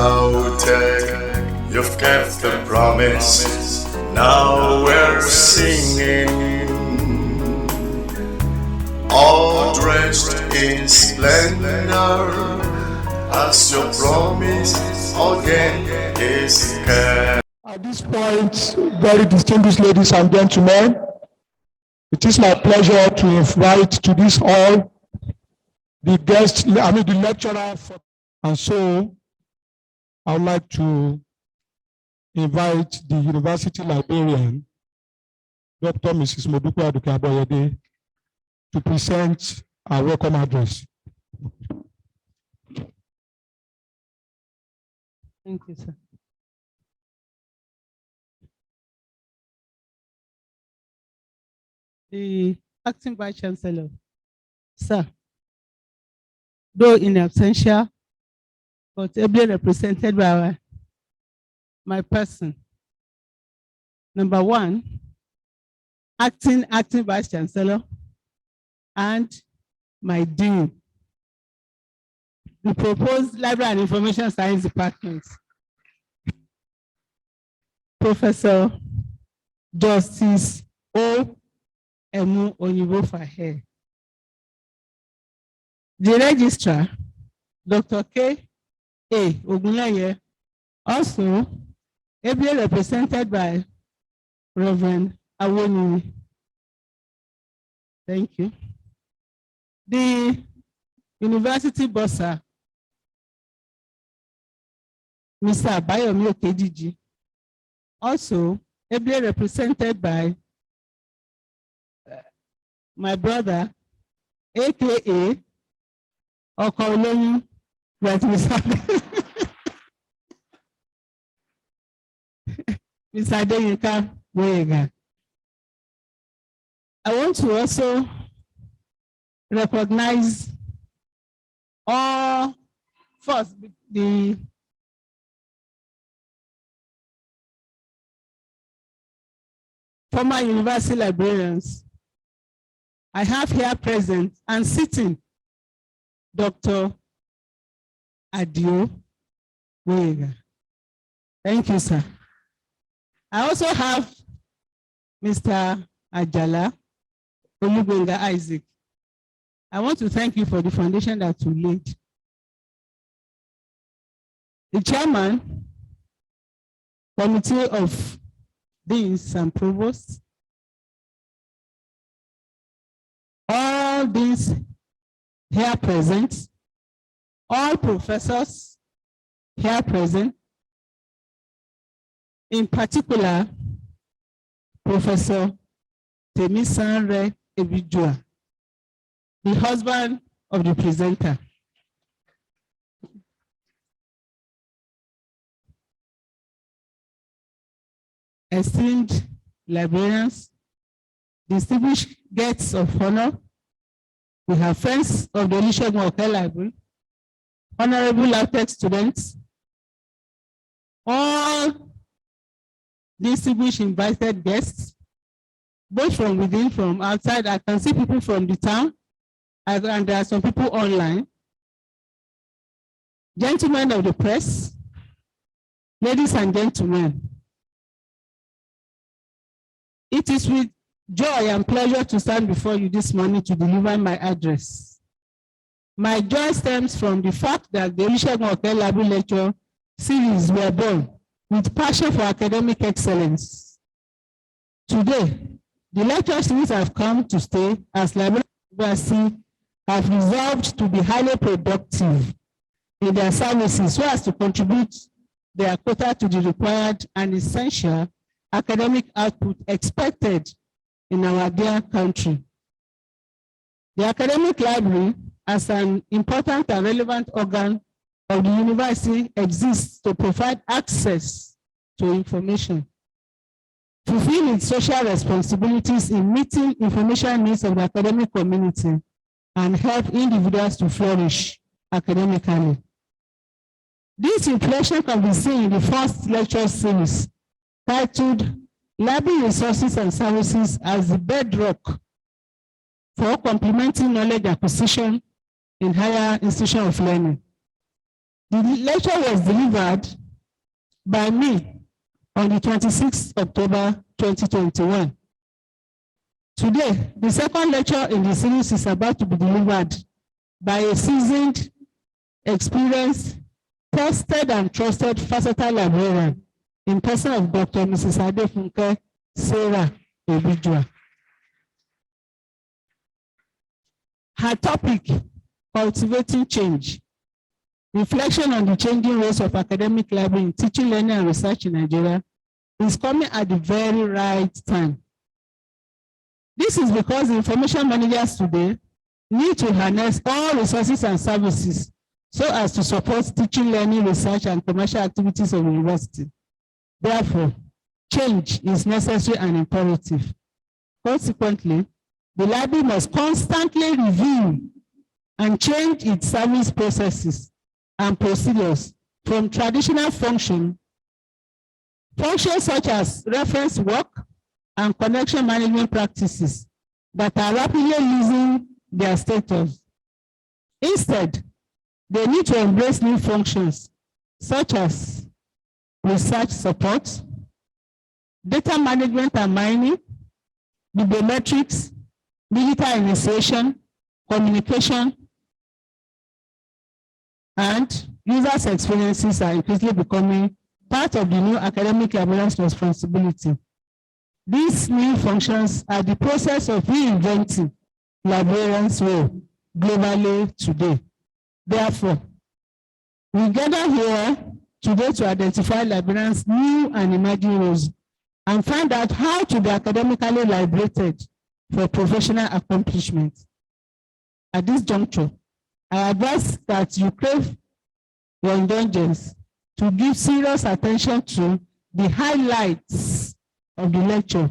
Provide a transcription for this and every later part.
doubted, you've kept the promise. Now we're singing, all dressed in splendor, as your promise again is kept. At this point, very distinguished ladies and gentlemen, it is my pleasure to invite to this hall the the lecturer. And so I would like to invite the university librarian, Dr. Mrs. Modupe Aduke-Aboyede, to present our welcome address. Thank you, sir. The acting vice chancellor, sir, though in absentia, but ably represented by my person. Number one, acting vice chancellor, and my dean, the proposed Library and Information Science Department, Professor Justice O. Emu Onyibo Fahe. The registrar, Dr. K. A. Ogunleye, also ably represented by Reverend Awoni. Thank you. The university bursar, Mr. Abayomi Okediji, also ably represented by my brother, aka Okolonu, Mr. Adeyinka Boyega. I want to also recognize all, first, the former university librarians. I have here present and sitting Dr. Adio Boyega. Thank you, sir. I also have Mr. Ajala Olusegun Isaac. I want to thank you for the foundation that you laid. The chairman, committee of deans and provosts, all deans here present, all professors here present, in particular, Professor Temisanre Ebijua, the husband of the presenter. Esteemed librarians, distinguished guests of honor, we have friends of the Olusegun Library, honorable LAUTECH students, all distinguished invited guests, both from within, from outside. I can see people from the town, and there are some people online. Gentlemen of the press, ladies and gentlemen, it is with joy and pleasure to stand before you this morning to deliver my address. My joy stems from the fact that the Olusegun Library Lecture series were born with passion for academic excellence. Today, the lecture series have come to stay as library university have resolved to be highly productive in their services so as to contribute their quota to the required and essential academic output expected in our dear country. The academic library, as an important and relevant organ of the university, exists to provide access to information, fulfill its social responsibilities in meeting information needs of the academic community, and help individuals to flourish academically. This reflection can be seen in the first lecture series titled Library Resources and Services as the Bedrock for Complementing Knowledge Acquisition in Higher Institutions of Learning. The lecture was delivered by me on the 26th October 2021. Today, the second lecture in the series is about to be delivered by a seasoned, experienced, tested and trusted versatile librarian in person of Dr. Mrs. Adefunke Sarah Obijua. Her topic, Cultivating Change, reflection on the changing roles of academic library in teaching, learning, and research in Nigeria, is coming at the very right time. This is because the information managers today need to harness all resources and services so as to support teaching, learning, research, and commercial activities of the university. Therefore, change is necessary and imperative. Consequently, the library must constantly review and change its service processes and procedures from traditional functions such as reference work and connection management practices that are rapidly losing their status. Instead, they need to embrace new functions such as research support, data management and mining, bibliometrics, digital initiation, communication, and users' experiences are increasingly becoming part of the new academic librarian's responsibility. These new functions are the process of reinventing librarians' role globally today. Therefore, we gather here today to identify librarians' new and emerging roles and find out how to be academically liberated for professional accomplishment. At this juncture, I advise that you crave your indulgence to give serious attention to the highlights of the lecture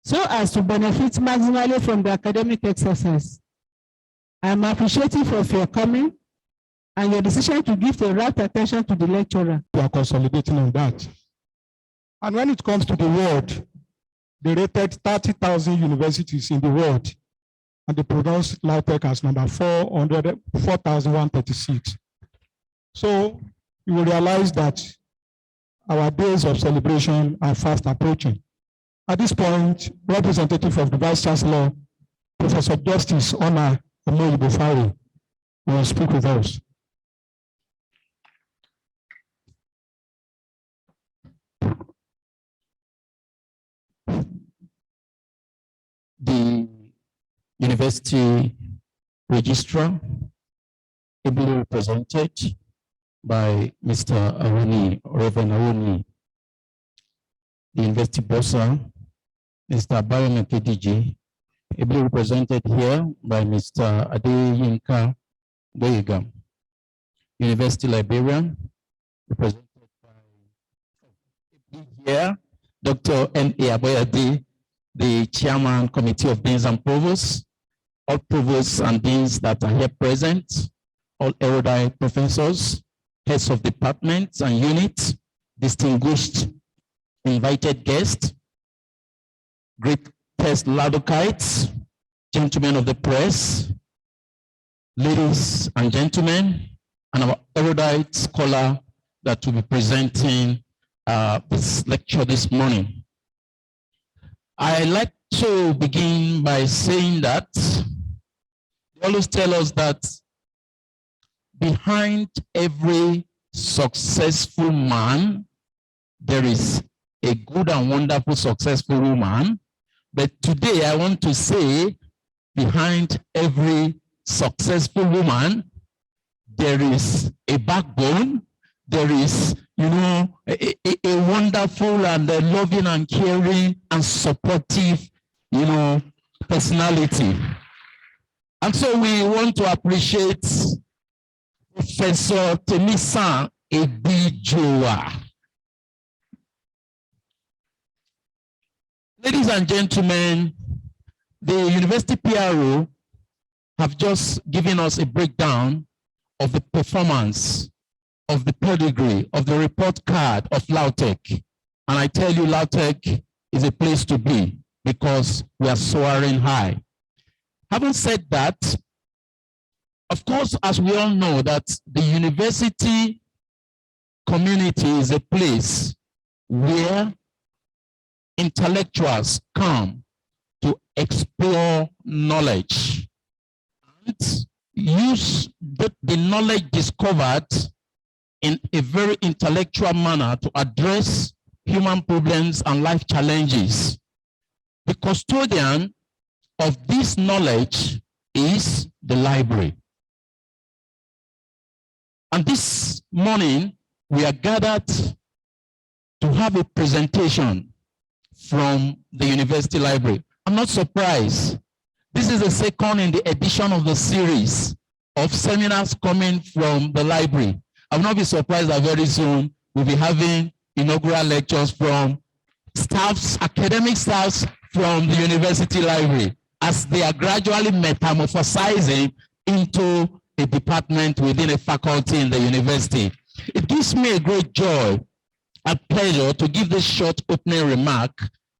so as to benefit maximally from the academic exercise. I am appreciative of your coming and your decision to give the right attention to the lecturer. We are consolidating on that. And when it comes to the world, they rated 30,000 universities in the world, and they pronounced LAUTECH as number 4,136. So you will realize that our days of celebration are fast approaching. At this point, representative of the Vice Chancellor, Professor Justice Ona Omoyibofari, will speak with us. The University Registrar, ably represented by Mr. Awuni, Reverend Awuni, the University Bossa, Mr. Bayon Kediji, ably represented here by Mr. Adeyinka Boyega, University Librarian, represented by here, Dr. N.A. Aboyade, the Chairman, Committee of Deans and Provosts, all provosts and deans that are here present, all erudite professors, heads of departments and units, distinguished invited guests, great test Ladokites, gentlemen of the press, ladies and gentlemen, and our erudite scholar that will be presenting this lecture this morning. I like to begin by saying that they always tell us that behind every successful man, there is a good and wonderful successful woman. But today I want to say behind every successful woman, there is a backbone, there is, a wonderful and a loving and caring and supportive, personality. And so we want to appreciate Professor Temisa Ebijoa. Ladies and gentlemen, the University PRO have just given us a breakdown of the performance, of the pedigree, of the report card of LAUTECH. And I tell you, LAUTECH is a place to be because we are soaring high. Having said that, Of course, as we all know, that the university community is a place where intellectuals come to explore knowledge and use the knowledge discovered in a very intellectual manner to address human problems and life challenges. The custodian of this knowledge is the library. And this morning, we are gathered to have a presentation from the university library. I'm not surprised. This is the second in the edition of the series of seminars coming from the library. I will not be surprised that very soon we'll be having inaugural lectures from staffs, academic staffs from the university library, as they are gradually metamorphosizing into a department within a faculty in the university. It gives me a great joy and pleasure to give this short opening remark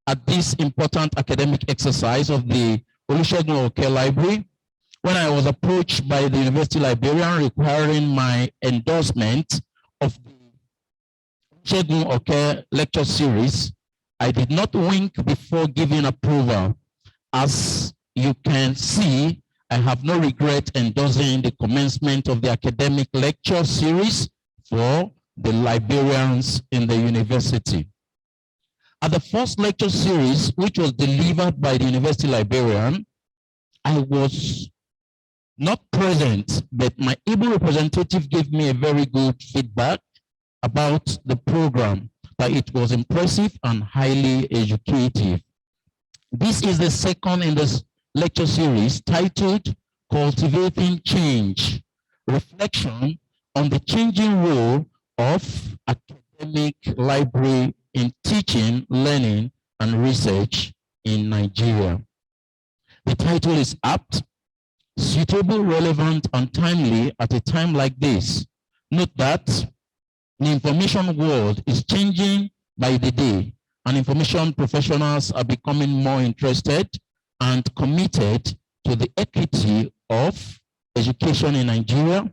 at this important academic exercise of the Olusegun Library. When I was approached by the university librarian requiring my endorsement of the Olusegun lecture series, I did not wink before giving approval. As you can see, I have no regret endorsing the commencement of the academic lecture series for the librarians in the university. At the first lecture series, which was delivered by the university librarian, I was not present, but my able representative gave me a very good feedback about the program, that it was impressive and highly educative. This is the second in this lecture series titled Cultivating Change, Reflection on the Changing Role of Academic Library in Teaching, Learning, and Research in Nigeria. The title is apt, suitable, relevant, and timely at a time like this. Note that the information world is changing by the day, and information professionals are becoming more interested and committed to the equity of education in Nigeria,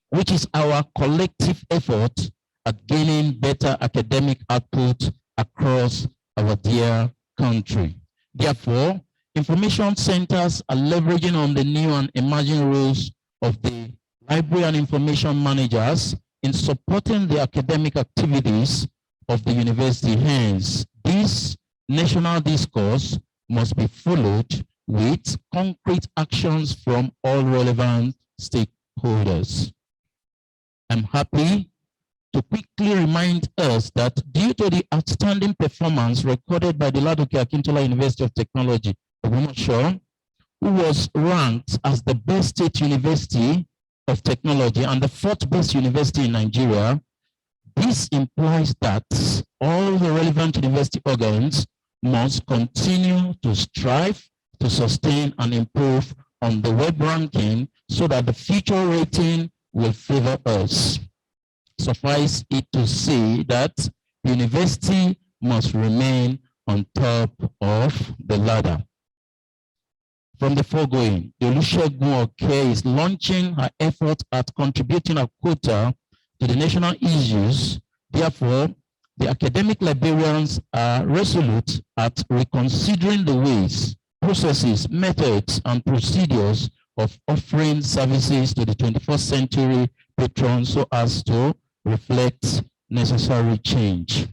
which is our collective effort at gaining better academic output across our dear country. Therefore, information centers are leveraging on the new and emerging roles of the library and information managers in supporting the academic activities of the university. Hence, this national discourse must be followed with concrete actions from all relevant stakeholders. I'm happy to quickly remind us that due to the outstanding performance recorded by the Ladoke Akintola University of Technology, who was ranked as the best state university of technology and the fourth best university in Nigeria, this implies that all the relevant university organs must continue to strive to sustain and improve on the web ranking so that the future rating will favor us. Suffice it to say that the university must remain on top of the ladder. From the foregoing, the Olusegun is launching her effort at contributing a quota to the national issues. Therefore, the academic librarians are resolute at reconsidering the ways, processes, methods, and procedures of offering services to the 21st century patrons so as to reflect necessary change.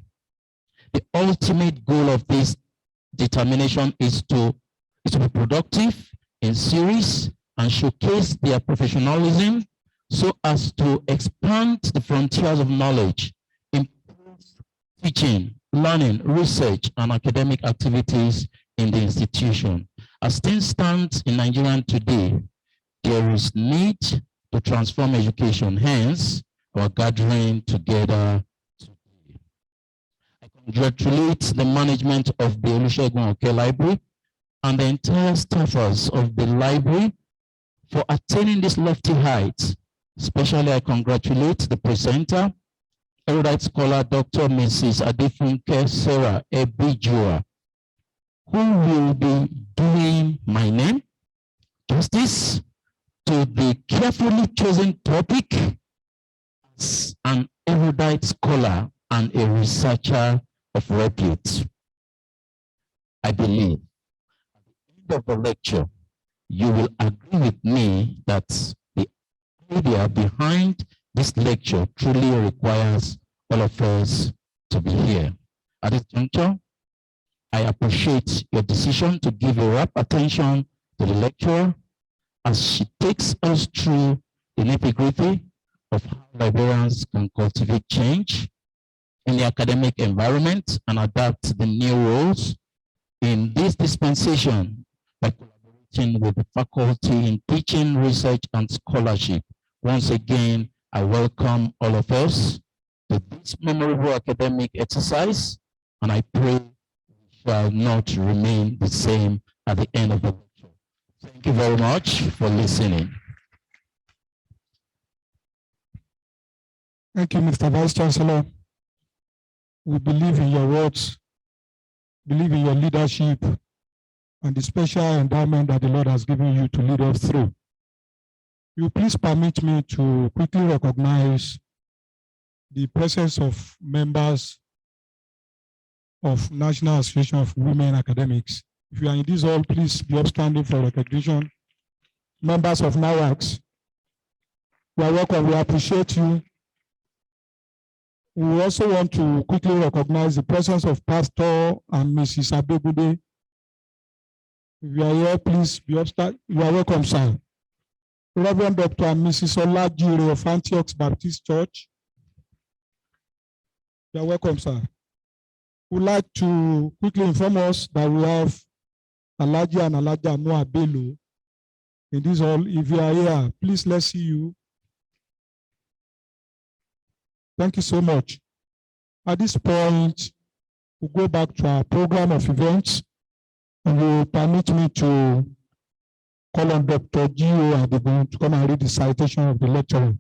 The ultimate goal of this determination is to be productive, in series, and showcase their professionalism so as to expand the frontiers of knowledge, improve teaching, learning, research, and academic activities in the institution. As things stand in Nigeria today, there is need to transform education. Hence, our gathering together today. I congratulate the management of the Olusegun Library and the entire staffers of the library for attaining this lofty height. Especially, I congratulate the presenter, erudite scholar Dr. Mrs. Adefunke Sarah Ebijua, who will be doing my name justice to the carefully chosen topic as an erudite scholar and a researcher of repute. I believe at the end of the lecture, you will agree with me that the idea behind this lecture truly requires all of us to be here. At this juncture, I appreciate your decision to give a rapt attention to the lecturer as she takes us through the nitty-gritty of how librarians can cultivate change in the academic environment and adapt to the new roles in this dispensation by collaborating with the faculty in teaching, research, and scholarship. Once again, I welcome all of us to this memorable academic exercise, and I pray we shall not remain the same at the end of the lecture. Thank you very much for listening. Thank you, Mr. Vice Chancellor. We believe in your words, believe in your leadership, and the special endowment that the Lord has given you to lead us through. You please permit me to quickly recognize the presence of members of National Association of Women Academics. If you are in this hall, please be upstanding for recognition. Members of NAWACS, you are welcome. We appreciate you. We also want to quickly recognize the presence of Pastor and Mrs. Abegude. If you are here, please be upstanding. You are welcome, sir. Reverend Dr. and Mrs. Olajire of Antioch Baptist Church. You are welcome, sir. We'd like to quickly inform us that we have Alaji and Alaja Noah Bello in this hall. If you are here, please let's see you. Thank you so much. At this point, we'll go back to our program of events, and will permit me to call on Dr. Gio Adigun to come and read the citation of the lecturer.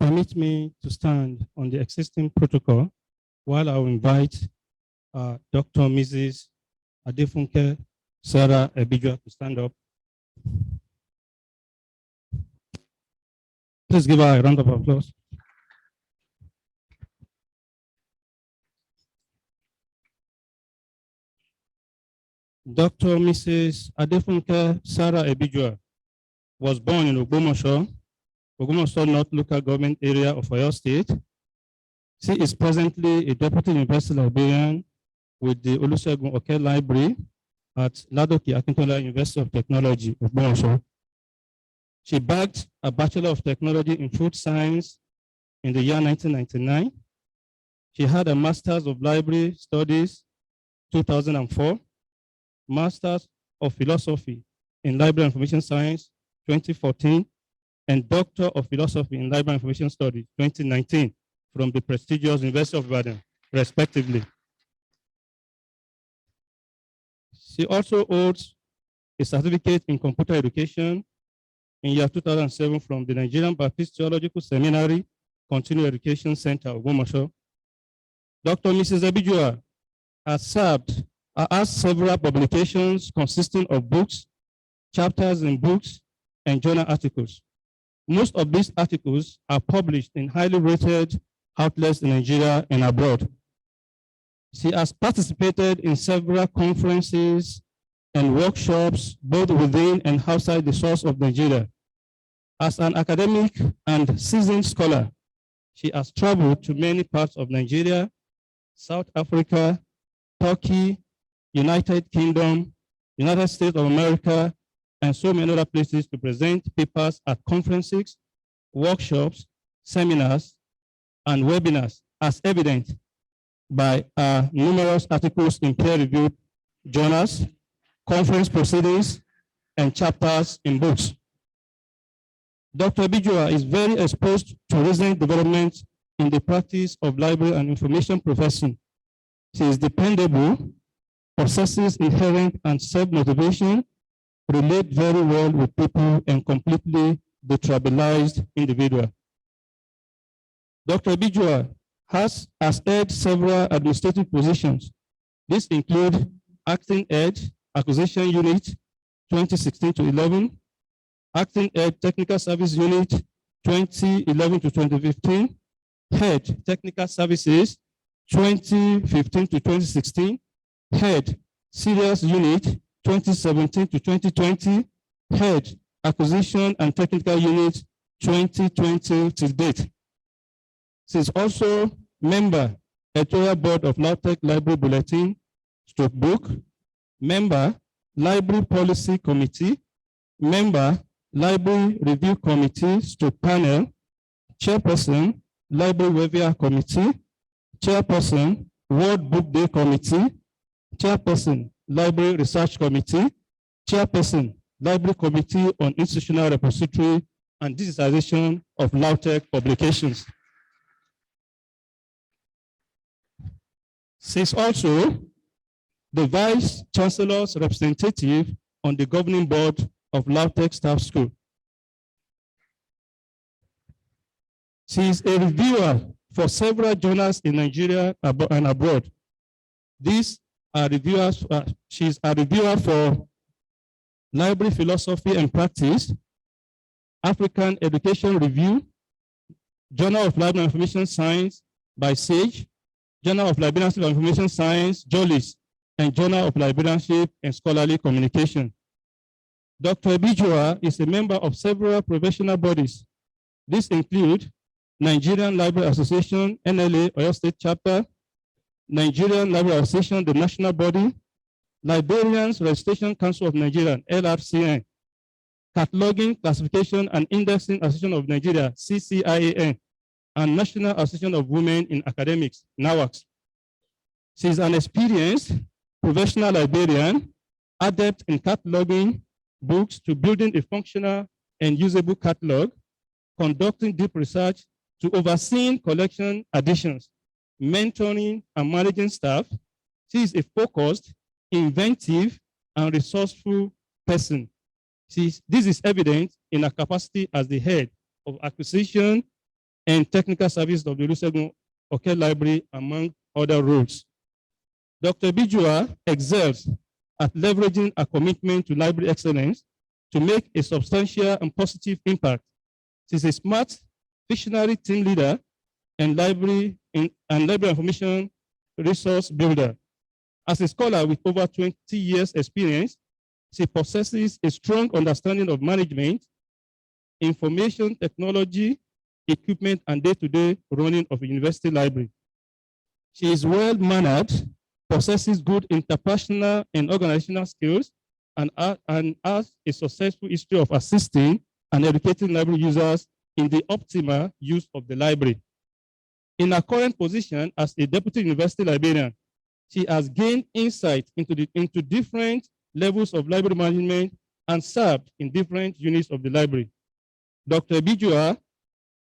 Permit me to stand on the existing protocol while I will invite Dr. Mrs. Adefunke Sarah Ebijua to stand up. Please give her a round of applause. Dr. Mrs. Adefunke Sarah Ebijua was born in Ogbomoso, North Local Government Area of Oyo State. She is presently a Deputy University Librarian with the Olusegun Library at Ladoke Akintola University of Technology, Ogbomoso. She bagged a Bachelor of Technology in Food Science in the year 1999. She had a Master's of Library Studies, 2004, Master's of Philosophy in Library Information Science, 2014, and Doctor of Philosophy in Library Information Studies, 2019, from the prestigious University of Ibadan, respectively. She also holds a certificate in computer education in year 2007 from the Nigerian Baptist Theological Seminary, Continuing Education Center, Ogbomoso. Dr. Mrs. Ebijua has several publications consisting of books, chapters in books, and journal articles. Most of these articles are published in highly rated outlets in Nigeria and abroad. She has participated in several conferences and workshops, both within and outside the source of Nigeria. As an academic and seasoned scholar, she has traveled to many parts of Nigeria, South Africa, Turkey, United Kingdom, United States of America, and so many other places to present papers at conferences, workshops, seminars, and webinars, as evident by numerous articles in peer-reviewed journals, conference proceedings, and chapters in books. Dr. Ebijua is very exposed to recent developments in the practice of library and information profession. She is dependable, possesses inherent and self-motivation, relate very well with people, and completely detribalized individual. Dr. Bijua has held several administrative positions. These include acting head, acquisition unit, 2016 to 11, acting head, technical service unit, 2011 to 2015, head, technical services, 2015 to 2016, head, serious unit, 2017 to 2020, head, acquisition and technical unit, 2020 to date. She is also member, editorial board of LAUTECH Library Bulletin, stroke book, member, Library Policy Committee, member, Library Review Committee, stroke panel, chairperson, Library Waiver Committee, chairperson, World Book Day Committee, chairperson, Library Research Committee, chairperson, Library Committee on Institutional Repository and Digitization of LAUTECH Publications. She is also the Vice Chancellor's representative on the governing board of LAUTECH Staff School. She is a reviewer for several journals in Nigeria and abroad. These are reviewers. She is a reviewer for Library Philosophy and Practice, African Education Review, Journal of Library Information Science by SAGE, Journal of Librarianship and Information Science, JOLIS, and Journal of Librarianship and Scholarly Communication. Dr. Bijua is a member of several professional bodies. These include Nigerian Library Association, NLA, Oyo State Chapter, Nigerian Library Association, the national body, Librarians Registration Council of Nigeria, LRCN, Cataloging, Classification, and Indexing Association of Nigeria, CCIAN, and National Association of Women in Academics, NAWACS. She is an experienced professional librarian, adept in cataloging books to building a functional and usable catalog, conducting deep research to overseeing collection additions, mentoring and managing staff. She is a focused, inventive, and resourceful person. This is evident in her capacity as the head of acquisition and technical service of the Olusegun Library, among other roles. Dr. Bijua excels at leveraging a commitment to library excellence to make a substantial and positive impact. She is a smart, visionary team leader and library information resource builder. As a scholar with over 20 years experience, she possesses a strong understanding of management, information technology, equipment, and day-to-day running of a university library. She is well-mannered, possesses good interpersonal and organizational skills, and has a successful history of assisting and educating library users in the optimal use of the library. In her current position as a deputy university librarian, she has gained insight into different levels of library management and served in different units of the library. Dr. Bijua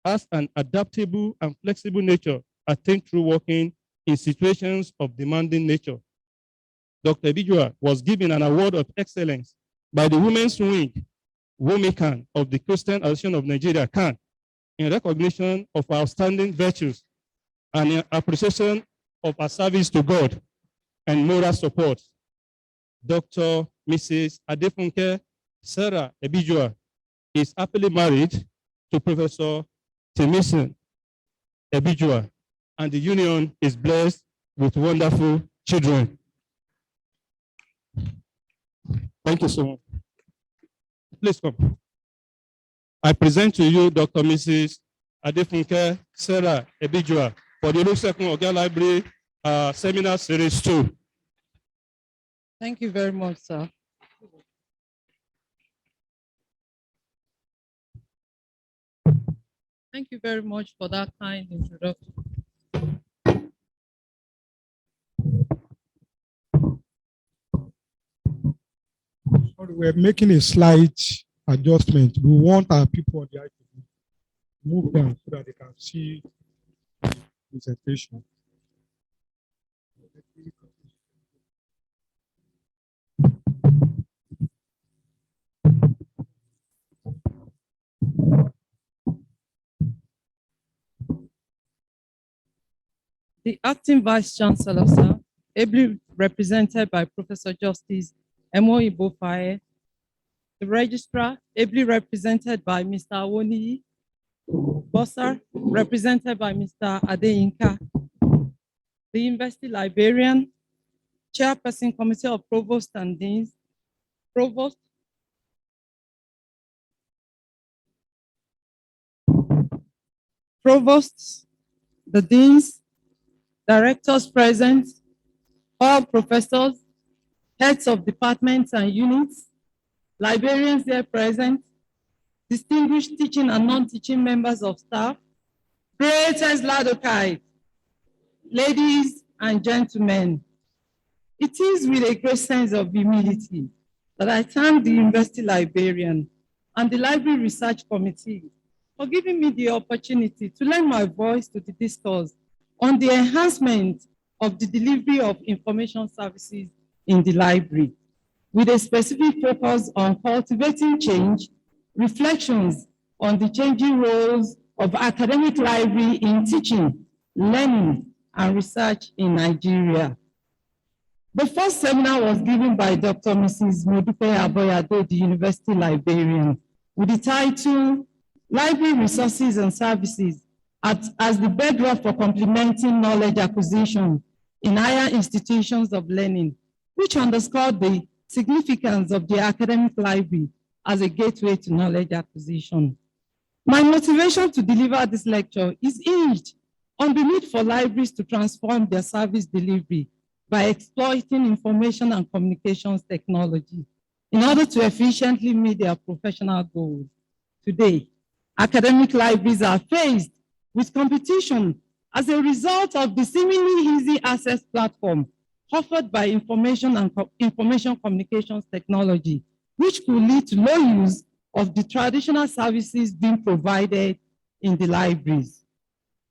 has an adaptable and flexible nature, I think, through working in situations of demanding nature. Dr. Bijua was given an award of excellence by the Women's Wing, WOMICAN, of the Christian Association of Nigeria, CAN, in recognition of her outstanding virtues and in appreciation of her service to God and moral support. Dr. Mrs. Adefunke Sarah Ebijua is happily married to Professor Temison Ebijua, and the union is blessed with wonderful children. Thank you so much. Please come. I present to you Dr. Mrs. Adefunke Sarah Ebijua for the Olusegun Library Seminar Series 2. Thank you very much, sir. Thank you very much for that kind introduction. Sorry, we're making a slight adjustment. We want our people on the item to move down so that they can see the presentation. The acting Vice Chancellor, sir, ably represented by Professor Justice Emo Ibofaye. The Registrar, ably represented by Mr. Awoniyi. Bossar, represented by Mr. Adeyinka. The University Librarian, Chairperson, Committee of Provost and Deans, Provost, Provosts, the Deans, Directors present, all professors, heads of departments and units, librarians there present, distinguished teaching and non-teaching members of staff, greatest Ladokai, ladies and gentlemen. It is with a great sense of humility that I thank the University Librarian and the Library Research Committee for giving me the opportunity to lend my voice to the discourse on the enhancement of the delivery of information services in the library, with a specific focus on cultivating change, reflections on the changing roles of academic library in teaching, learning, and research in Nigeria. The first seminar was given by Dr. Mrs. Modupe Aboyade, the University Librarian, with the title, Library Resources and Services as the bedrock for complementing knowledge acquisition in higher institutions of learning, which underscored the significance of the academic library as a gateway to knowledge acquisition. My motivation to deliver this lecture is hinged on the need for libraries to transform their service delivery by exploiting information and communications technology in order to efficiently meet their professional goals. Today, academic libraries are faced with competition as a result of the seemingly easy access platform offered by information and information communications technology, which could lead to low use of the traditional services being provided in the libraries.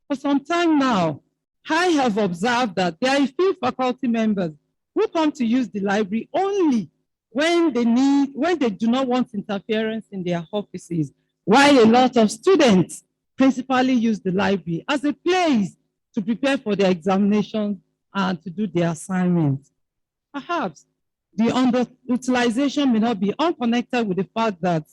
For some time now, I have observed that there are a few faculty members who come to use the library only when they do not want interference in their offices, while a lot of students principally use the library as a place to prepare for their examinations and to do their assignments. Perhaps the underutilization may not be unconnected with the fact that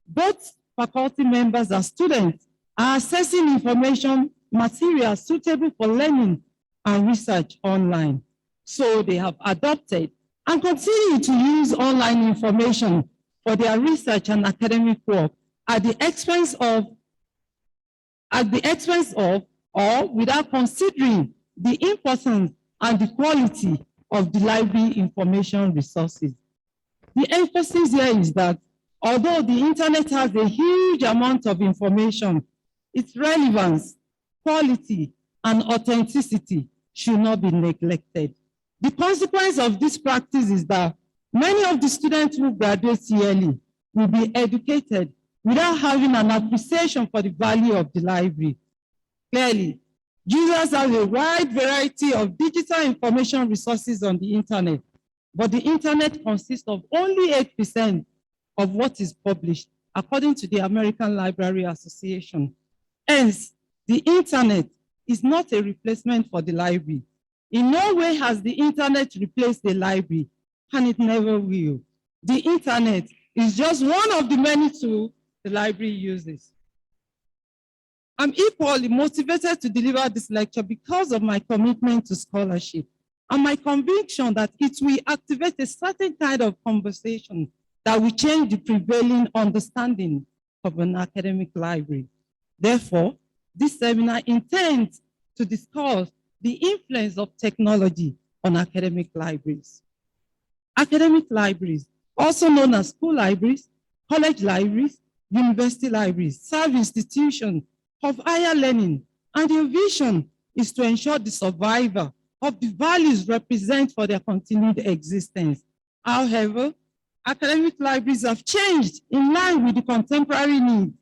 both faculty members and students are accessing information materials suitable for learning and research online. So they have adopted and continue to use online information for their research and academic work at the expense of or without considering the importance and the quality of the library information resources. The emphasis here is that although the internet has a huge amount of information, its relevance, quality, and authenticity should not be neglected. The consequence of this practice is that many of the students who graduate yearly will be educated without having an appreciation for the value of the library. Clearly, users have a wide variety of digital information resources on the internet, but the internet consists of only 8% of what is published, according to the American Library Association. Hence, the internet is not a replacement for the library. In no way has the internet replaced the library, and it never will. The internet is just one of the many tools the library uses. I'm equally motivated to deliver this lecture because of my commitment to scholarship and my conviction that it will activate a certain kind of conversation that will change the prevailing understanding of an academic library. Therefore, this seminar intends to discuss the influence of technology on academic libraries. Academic libraries, also known as school libraries, college libraries, university libraries, serve institutions of higher learning, and their vision is to ensure the survival of the values represented for their continued existence. However, academic libraries have changed in line with the contemporary needs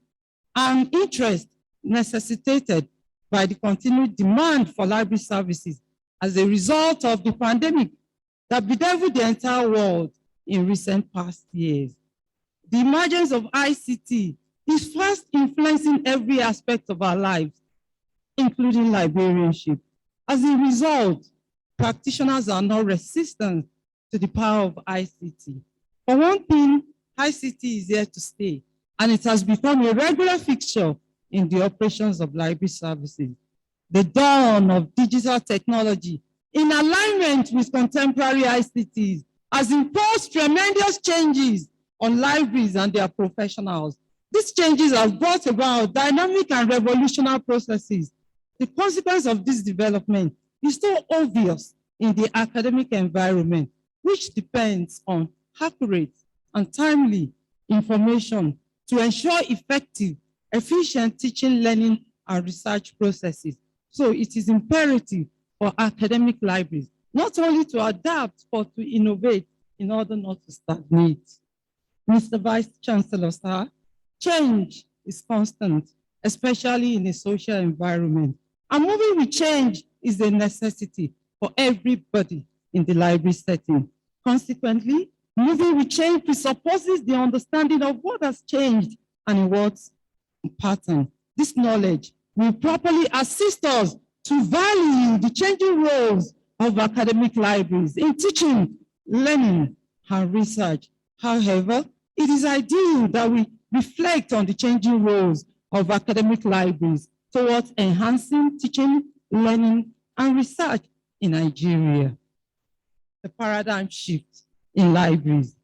and interest necessitated by the continued demand for library services as a result of the pandemic that bedeviled the entire world in recent past years. The emergence of ICT is fast influencing every aspect of our lives, including librarianship. As a result, practitioners are not resistant to the power of ICT. For one thing, ICT is here to stay, and it has become a regular fixture in the operations of library services. The dawn of digital technology, in alignment with contemporary ICTs, has imposed tremendous changes on libraries and their professionals. These changes have brought about dynamic and revolutionary processes. The consequence of this development is so obvious in the academic environment, which depends on accurate and timely information to ensure effective, efficient teaching, learning, and research processes. So it is imperative for academic libraries not only to adapt, but to innovate in order not to stagnate. Mr. Vice Chancellor, sir, change is constant, especially in a social environment. And moving with change is a necessity for everybody in the library setting. Consequently, moving with change presupposes the understanding of what has changed and in what pattern. This knowledge will properly assist us to value the changing roles of academic libraries in teaching, learning, and research. However, it is ideal that we reflect on the changing roles of academic libraries towards enhancing teaching, learning, and research in Nigeria. The paradigm shift in libraries.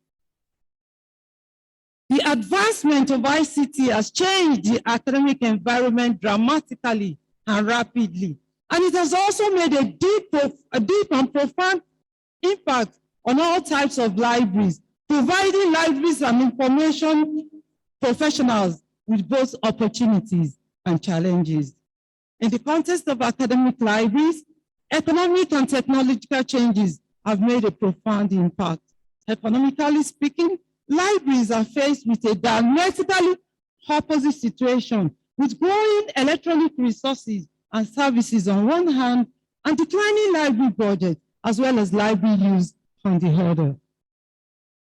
The advancement of ICT has changed the academic environment dramatically and rapidly, and it has also made a deep and profound impact on all types of libraries, providing libraries and information professionals with both opportunities and challenges. In the context of academic libraries, economic and technological changes have made a profound impact. Economically speaking, libraries are faced with a diametrically opposite situation, with growing electronic resources and services on one hand, and declining library budget, as well as library use on the other.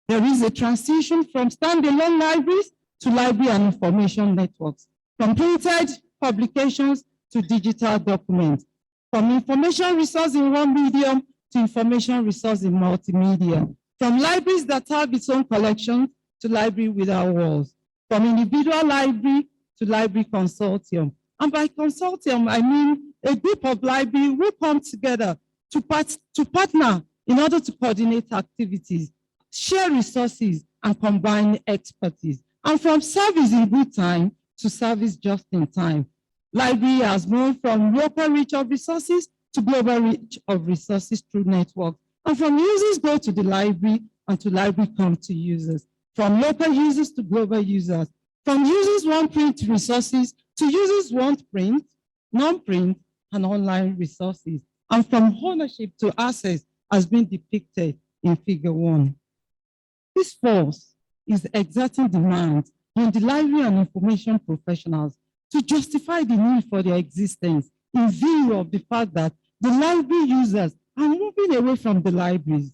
There is a transition from standalone libraries to library and information networks, from printed publications to digital documents, from information resource in one medium to information resource in multimedia, from libraries that have its own collections to library without walls, from individual library to library consortium. And by consortium, I mean a group of libraries who come together to partner in order to coordinate activities, share resources, and combine expertise. And from service in good time to service just in time. Library has moved from local reach of resources to global reach of resources through networks. And from users go to the library, and to library come to users. From local users to global users. From users want print resources to users want print, non-print, and online resources. And from ownership to access has been depicted in Figure 1. This force is exerting demand on the library and information professionals to justify the need for their existence in view of the fact that the library users are moving away from the libraries.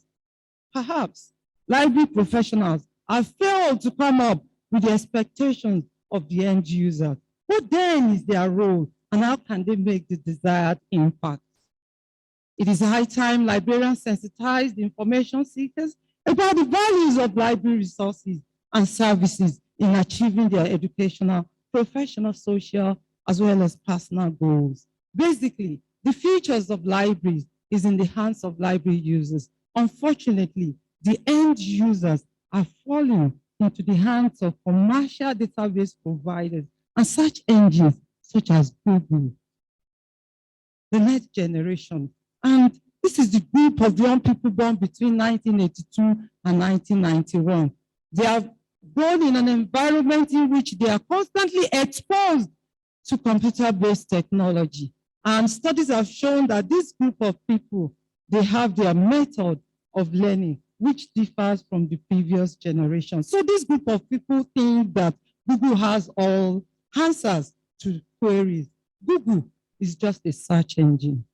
Perhaps library professionals have failed to come up with the expectations of the end user. What then is their role, and how can they make the desired impact? It is high time librarians sensitize the information seekers about the values of library resources and services in achieving their educational, professional, social, as well as personal goals. Basically, the futures of libraries is in the hands of library users. Unfortunately, the end users are falling into the hands of commercial database providers and search engines such as Google. The next generation, and this is the group of young people born between 1982 and 1991. They are born in an environment in which they are constantly exposed to computer-based technology. And studies have shown that this group of people, they have their method of learning, which differs from the previous generation. So this group of people think that Google has all answers to queries. Google is just a search engine.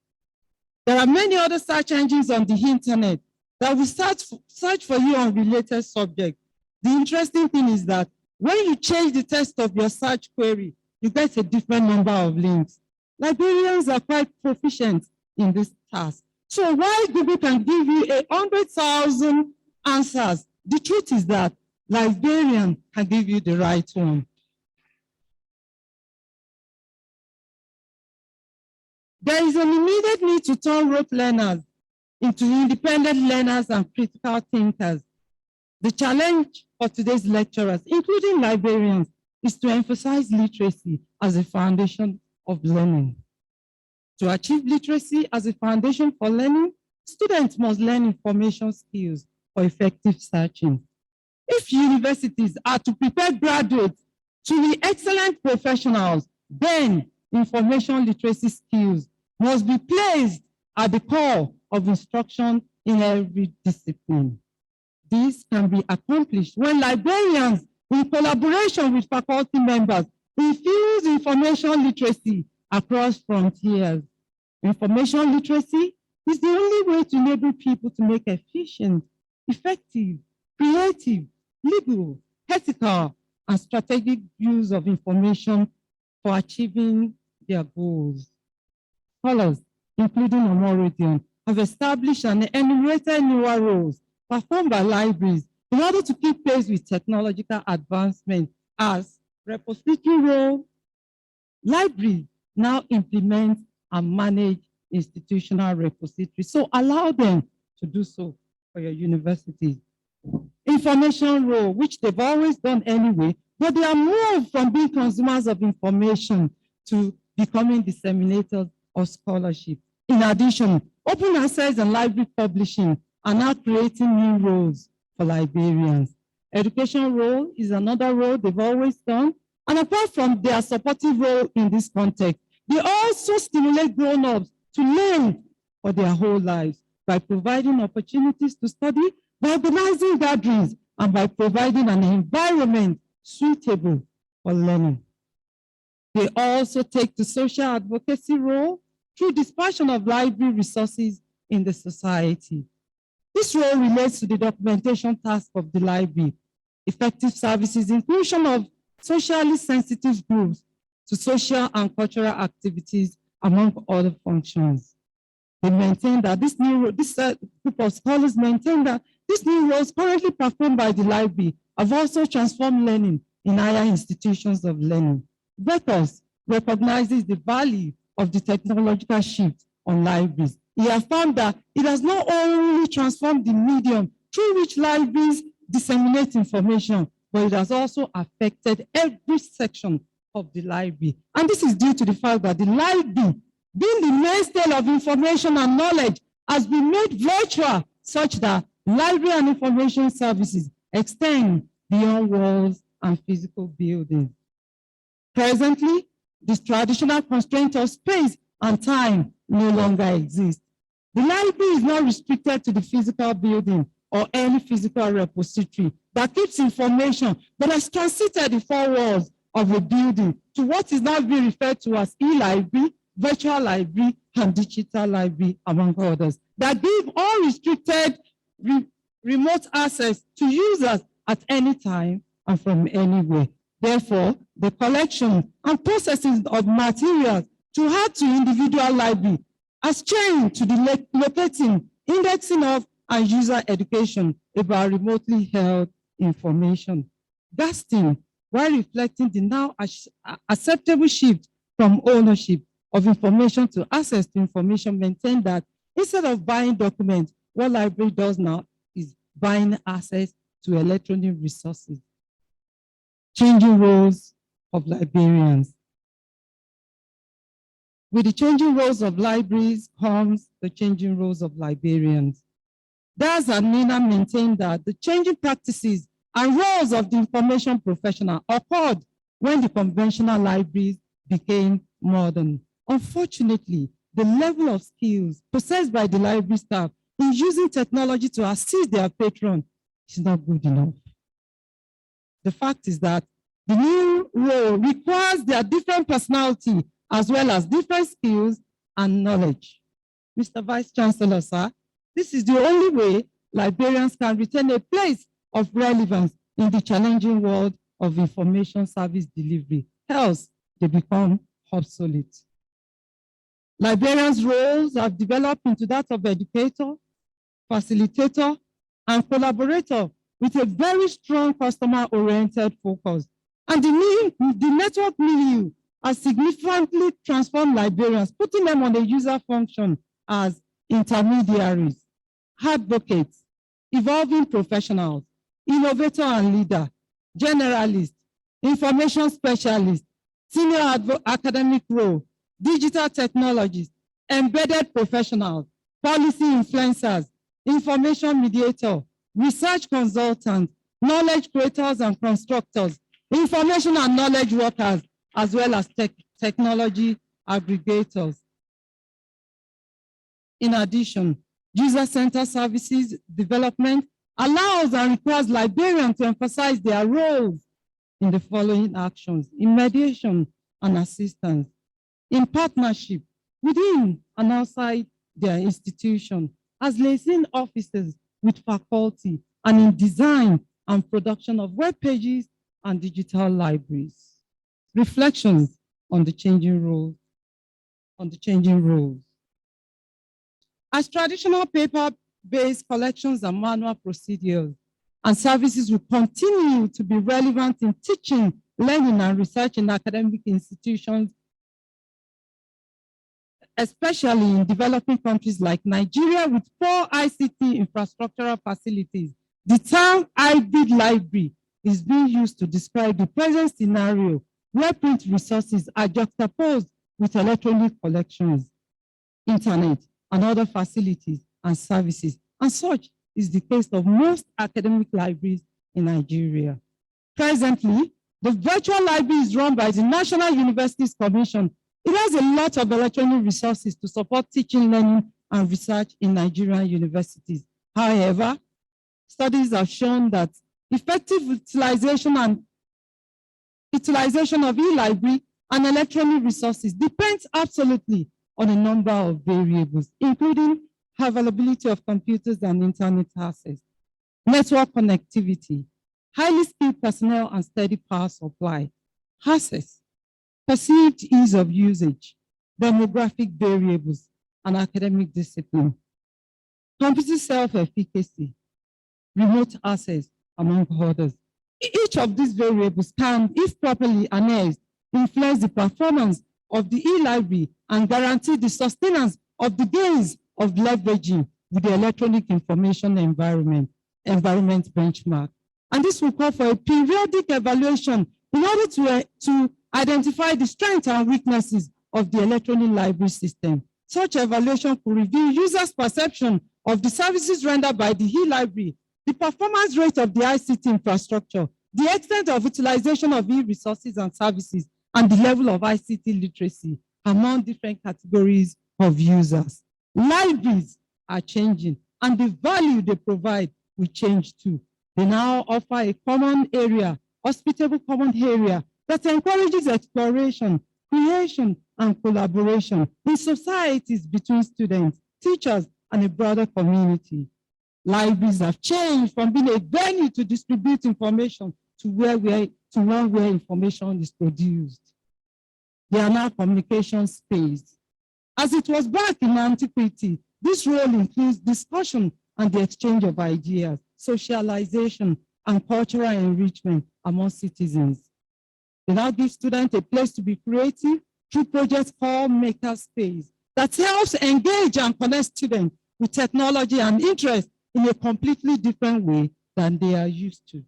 There are many other search engines on the internet that will search for you on related subjects. The interesting thing is that when you change the text of your search query, you get a different number of links. Librarians are quite proficient in this task. So while Google can give you 100,000 answers, the truth is that librarian can give you the right one. There is an immediate need to turn rote learners into independent learners and critical thinkers. The challenge for today's lecturers, including librarians, is to emphasize literacy as a foundation of learning. To achieve literacy as a foundation for learning, students must learn information skills for effective searching. If universities are to prepare graduates to be excellent professionals, then information literacy skills must be placed at the core of instruction in every discipline. This can be accomplished when librarians, in collaboration with faculty members, infuse information literacy across frontiers. Information literacy is the only way to enable people to make efficient, effective, creative, legal, ethical, and strategic use of information for achieving their goals. Scholars, including Omorodion, have established and enumerated newer roles performed by libraries in order to keep pace with technological advancement as repository role. Libraries now implement and manage institutional repositories. So allow them to do so for your universities. Information role, which they've always done anyway, but they are moved from being consumers of information to becoming disseminators of scholarship. In addition, open access and library publishing are now creating new roles for librarians. Education role is another role they've always done. And apart from their supportive role in this context, they also stimulate grown-ups to learn for their whole lives by providing opportunities to study, by organizing gatherings, and by providing an environment suitable for learning. They also take the social advocacy role through dispatching of library resources in the society. This role relates to the documentation task of the library, effective services, inclusion of socially sensitive groups to social and cultural activities, among other functions. They maintain that this group of scholars maintain that these new roles currently performed by the library have also transformed learning in higher institutions of learning. Beckers recognizes the value of the technological shift on libraries. He has found that it has not only transformed the medium through which libraries disseminate information, but it has also affected every section of the library. And this is due to the fact that the library, being the mainstay of information and knowledge, has been made virtual such that library and information services extend beyond walls and physical buildings. Presently, this traditional constraint of space and time no longer exists. The library is not restricted to the physical building or any physical repository that keeps information, but has transited the four walls of a building to what is now being referred to as e-library, virtual library, and digital library, among others, that give unrestricted remote access to users at any time and from anywhere. Therefore, the collection and processing of materials to add to individual library has changed to the locating, indexing of, and user education about remotely held information. Gaston, while reflecting the now acceptable shift from ownership of information to access to information, maintained that instead of buying documents, what library does now is buying access to electronic resources. Changing roles of librarians. With the changing roles of libraries comes the changing roles of librarians. Thus, Nina maintained that the changing practices and roles of the information professional occurred when the conventional libraries became modern. Unfortunately, the level of skills possessed by the library staff in using technology to assist their patron is not good enough. The fact is that the new role requires their different personality as well as different skills and knowledge. Mr. Vice Chancellor, sir, this is the only way librarians can retain a place of relevance in the challenging world of information service delivery. Else, they become obsolete. Librarians' roles have developed into that of educator, facilitator, and collaborator with a very strong customer-oriented focus. And the network milieu has significantly transformed librarians, putting them on a user function as intermediaries, advocates, evolving professionals, innovator and leader, generalist, information specialist, senior academic role, digital technologists, embedded professionals, policy influencers, information mediator, research consultant, knowledge creators and constructors, information and knowledge workers, as well as technology aggregators. In addition, user-centered services development allows and requires librarians to emphasize their roles in the following actions: in mediation and assistance, in partnership within and outside their institution, as liaison officers with faculty, and in design and production of web pages and digital libraries. Reflections on the changing roles. As traditional paper-based collections and manual procedures and services will continue to be relevant in teaching, learning, and research in academic institutions, especially in developing countries like Nigeria with poor ICT infrastructural facilities, the term hybrid library is being used to describe the present scenario where print resources are juxtaposed with electronic collections, internet, and other facilities and services. And such is the case of most academic libraries in Nigeria. Presently, the virtual library is run by the National Universities Commission. It has a lot of electronic resources to support teaching, learning, and research in Nigerian universities. However, studies have shown that effective utilization of e-library and electronic resources depends absolutely on a number of variables, including availability of computers and internet access, network connectivity, highly skilled personnel and steady power supply, access, perceived ease of usage, demographic variables, and academic discipline, computer self-efficacy, remote access, among others. Each of these variables can, if properly harnessed, influence the performance of the e-library and guarantee the sustenance of the gains of leveraging with the electronic information environment benchmark. And this will call for a periodic evaluation in order to identify the strengths and weaknesses of the electronic library system. Such evaluation could reveal users' perception of the services rendered by the e-library, the performance rate of the ICT infrastructure, the extent of utilization of e-resources and services, and the level of ICT literacy among different categories of users. Libraries are changing, and the value they provide will change too. They now offer a common area, hospitable common area that encourages exploration, creation, and collaboration in societies between students, teachers, and a broader community. Libraries have changed from being a venue to distribute information to one where information is produced. They are now communication space. As it was back in antiquity, this role includes discussion and the exchange of ideas, socialization, and cultural enrichment among citizens. They now give students a place to be creative through projects called Makerspace that helps engage and connect students with technology and interest in a completely different way than they are used to.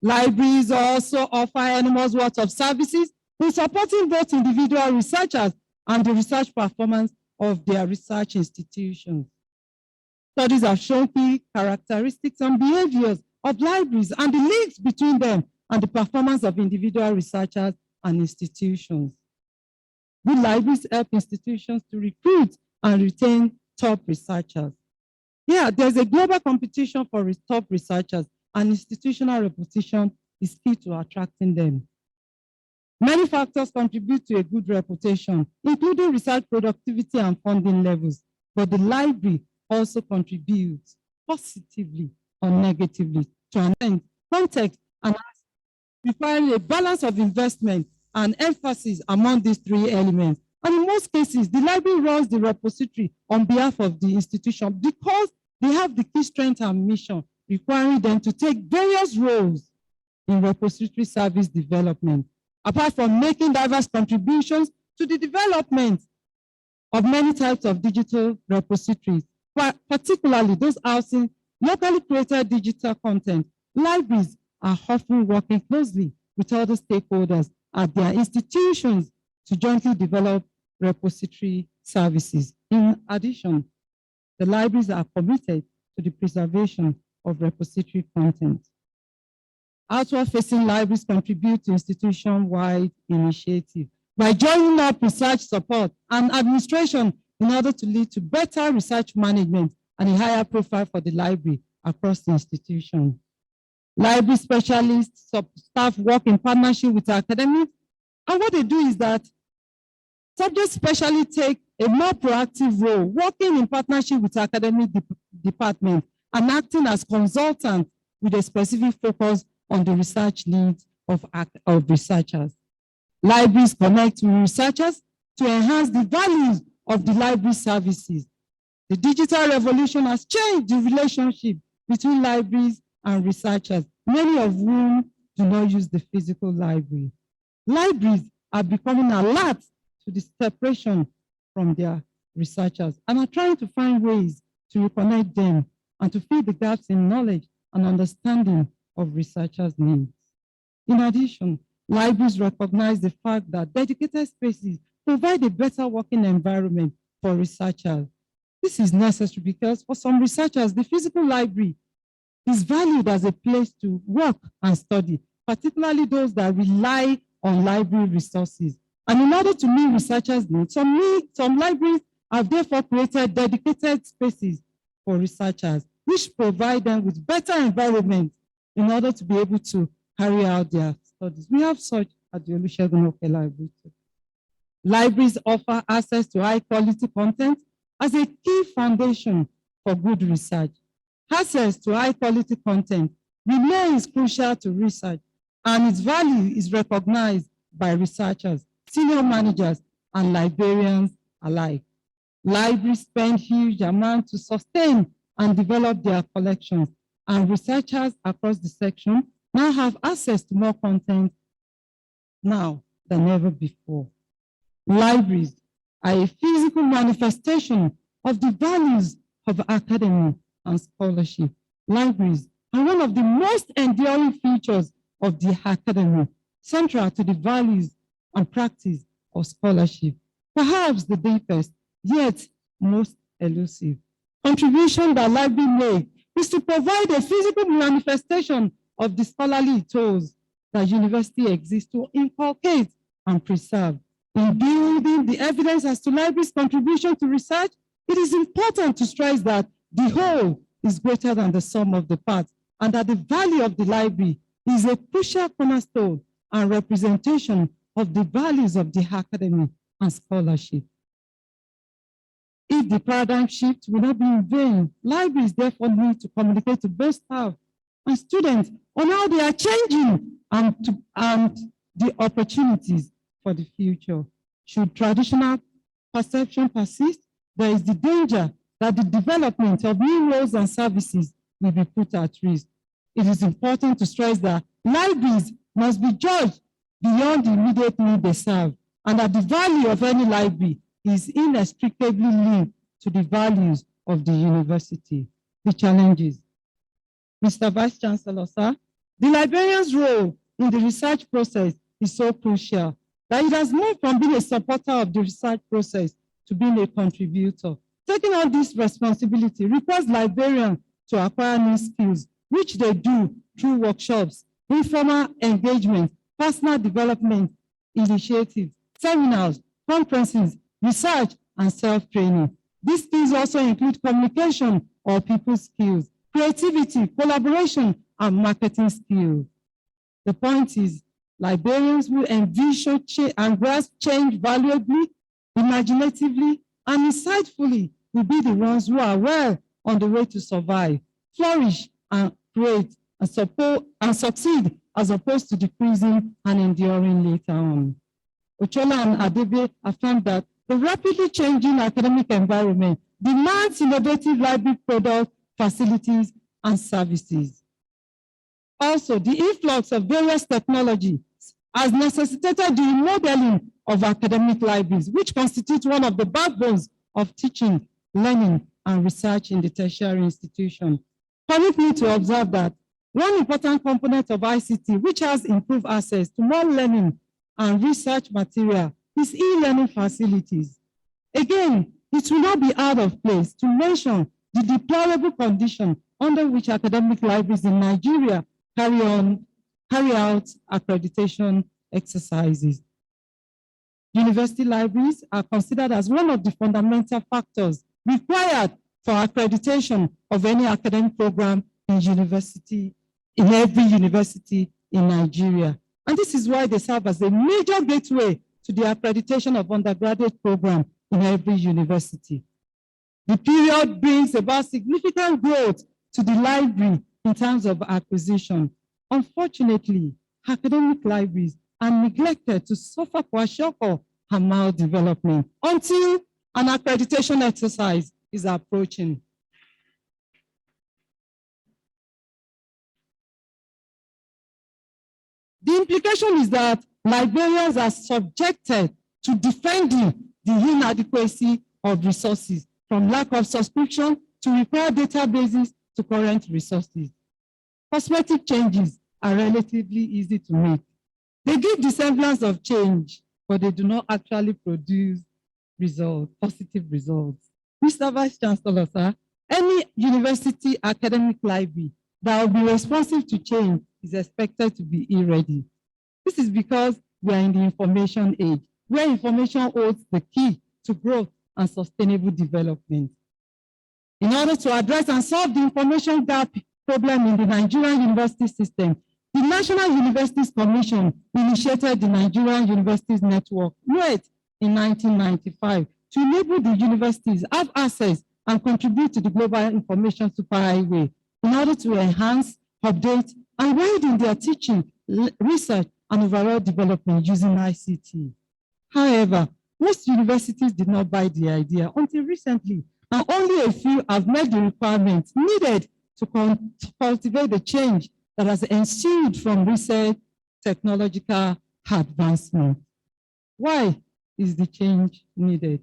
Libraries also offer enormous worth of services in supporting both individual researchers and the research performance of their research institutions. Studies have shown key characteristics and behaviors of libraries and the links between them and the performance of individual researchers and institutions. Good libraries help institutions to recruit and retain top researchers. Yeah, there's a global competition for top researchers, and institutional reputation is key to attracting them. Many factors contribute to a good reputation, including research productivity and funding levels, but the library also contributes positively or negatively to an context and requiring a balance of investment and emphasis among these three elements And in most cases, the library runs the repository on behalf of the institution because they have the key strength and mission requiring them to take various roles in repository service development, apart from making diverse contributions to the development of many types of digital repositories, particularly those housing locally created digital content. Libraries are often working closely with other stakeholders at their institutions to jointly develop repository services. In addition, the libraries are committed to the preservation of repository content. Outward-facing libraries contribute to institution-wide initiatives by joining up research support and administration in order to lead to better research management and a higher profile for the library across the institution. Library specialists, staff work in partnership with academics, and what they do is that subjects specialists take a more proactive role, working in partnership with academic departments and acting as consultants with a specific focus on the research needs of researchers. Libraries connect with researchers to enhance the values of the library services. The digital revolution has changed the relationship between libraries and researchers, many of whom do not use the physical library. Libraries are becoming alert to the separation from their researchers and are trying to find ways to reconnect them and to fill the gaps in knowledge and understanding of researchers' needs. In addition, libraries recognize the fact that dedicated spaces provide a better working environment for researchers. This is necessary because for some researchers, the physical library is valued as a place to work and study, particularly those that rely on library resources. And in order to meet researchers' needs, some libraries have therefore created dedicated spaces for researchers, which provide them with better environments in order to be able to carry out their studies. We have such at the Olusegun Library too. Libraries offer access to high quality content as a key foundation for good research. Access to high quality content remains crucial to research, and its value is recognized by researchers, senior managers, and librarians alike. Libraries spend huge amounts to sustain and develop their collections, and researchers across the section now have access to more content now than ever before. Libraries are a physical manifestation of the values of academy and scholarship. Libraries are one of the most enduring features of the academy, central to the values and practice of scholarship. Perhaps the deepest, yet most elusive contribution that library make is to provide a physical manifestation of the scholarly ethos that university exists to inculcate and preserve. In building the evidence as to library's contribution to research, it is important to stress that the whole is greater than the sum of the parts, and that the value of the library is a crucial cornerstone and representation of the values of the academy and scholarship. If the paradigm shift will not be in vain, libraries therefore need to communicate to both staff and students on how they are changing and the opportunities for the future. Should traditional perception persist, there is the danger that the development of new roles and services will be put at risk. It is important to stress that libraries must be judged beyond the immediate need they serve, and that the value of any library is inextricably linked to the values of the university. The challenges. Mr. Vice Chancellor, sir, the librarian's role in the research process is so crucial that it has moved from being a supporter of the research process to being a contributor. Taking on this responsibility requires librarians to acquire new skills, which they do through workshops, informal engagement, personal development initiatives, seminars, conferences, research, and self-training. These skills also include communication or people skills, creativity, collaboration, and marketing skills. The point is, librarians will envision and grasp change valuably, imaginatively, and insightfully will be the ones who are well on the way to survive, flourish, and create, and succeed, as opposed to decreasing and enduring later on. Ochola and Adebe affirmed that the rapidly changing academic environment demands innovative library products, facilities, and services. Also, the influx of various technologies has necessitated the remodeling of academic libraries, which constitute one of the backbones of teaching, learning, and research in the tertiary institution. Permit me to observe that one important component of ICT, which has improved access to more learning and research material, is e-learning facilities. Again, it will not be out of place to mention the deplorable condition under which academic libraries in Nigeria carry out accreditation exercises. University libraries are considered as one of the fundamental factors required for accreditation of any academic program in every university in Nigeria. And this is why they serve as a major gateway to the accreditation of undergraduate program in every university. The period brings about significant growth to the library in terms of acquisition. Unfortunately, academic libraries are neglected to suffer kwashiorkor and maldevelopment until an accreditation exercise is approaching. The implication is that librarians are subjected to defending the inadequacy of resources, from lack of subscription to required databases to current resources. Cosmetic changes are relatively easy to make. They give the semblance of change, but they do not actually produce results, positive results. Mr. Vice Chancellor, sir, any university academic library that will be responsive to change is expected to be e-ready. This is because we are in the information age, where information holds the key to growth and sustainable development. In order to address and solve the information gap problem in the Nigerian university system, the National Universities Commission initiated the Nigerian Universities Network, NUET, in 1995 to enable the universities have access and contribute to the global information superhighway in order to enhance, update, and widen their teaching, research, and overall development using ICT. However, most universities did not buy the idea until recently, and only a few have met the requirements needed to cultivate the change that has ensued from recent technological advancement. Why is the change needed?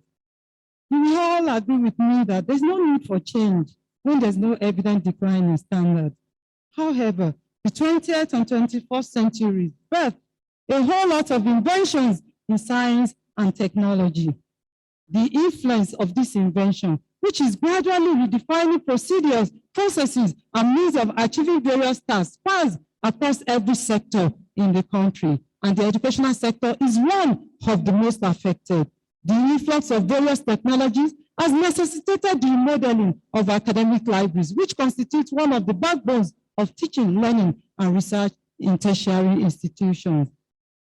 You will all agree with me that there's no need for change when there's no evident decline in standards. However, the 20th and 21st centuries birthed a whole lot of inventions in science and technology. The influence of this invention, which is gradually redefining procedures, processes, and means of achieving various tasks, spans across every sector in the country, and the educational sector is one of the most affected. The influx of various technologies has necessitated the remodeling of academic libraries, which constitutes one of the backbones of teaching, learning, and research in tertiary institutions.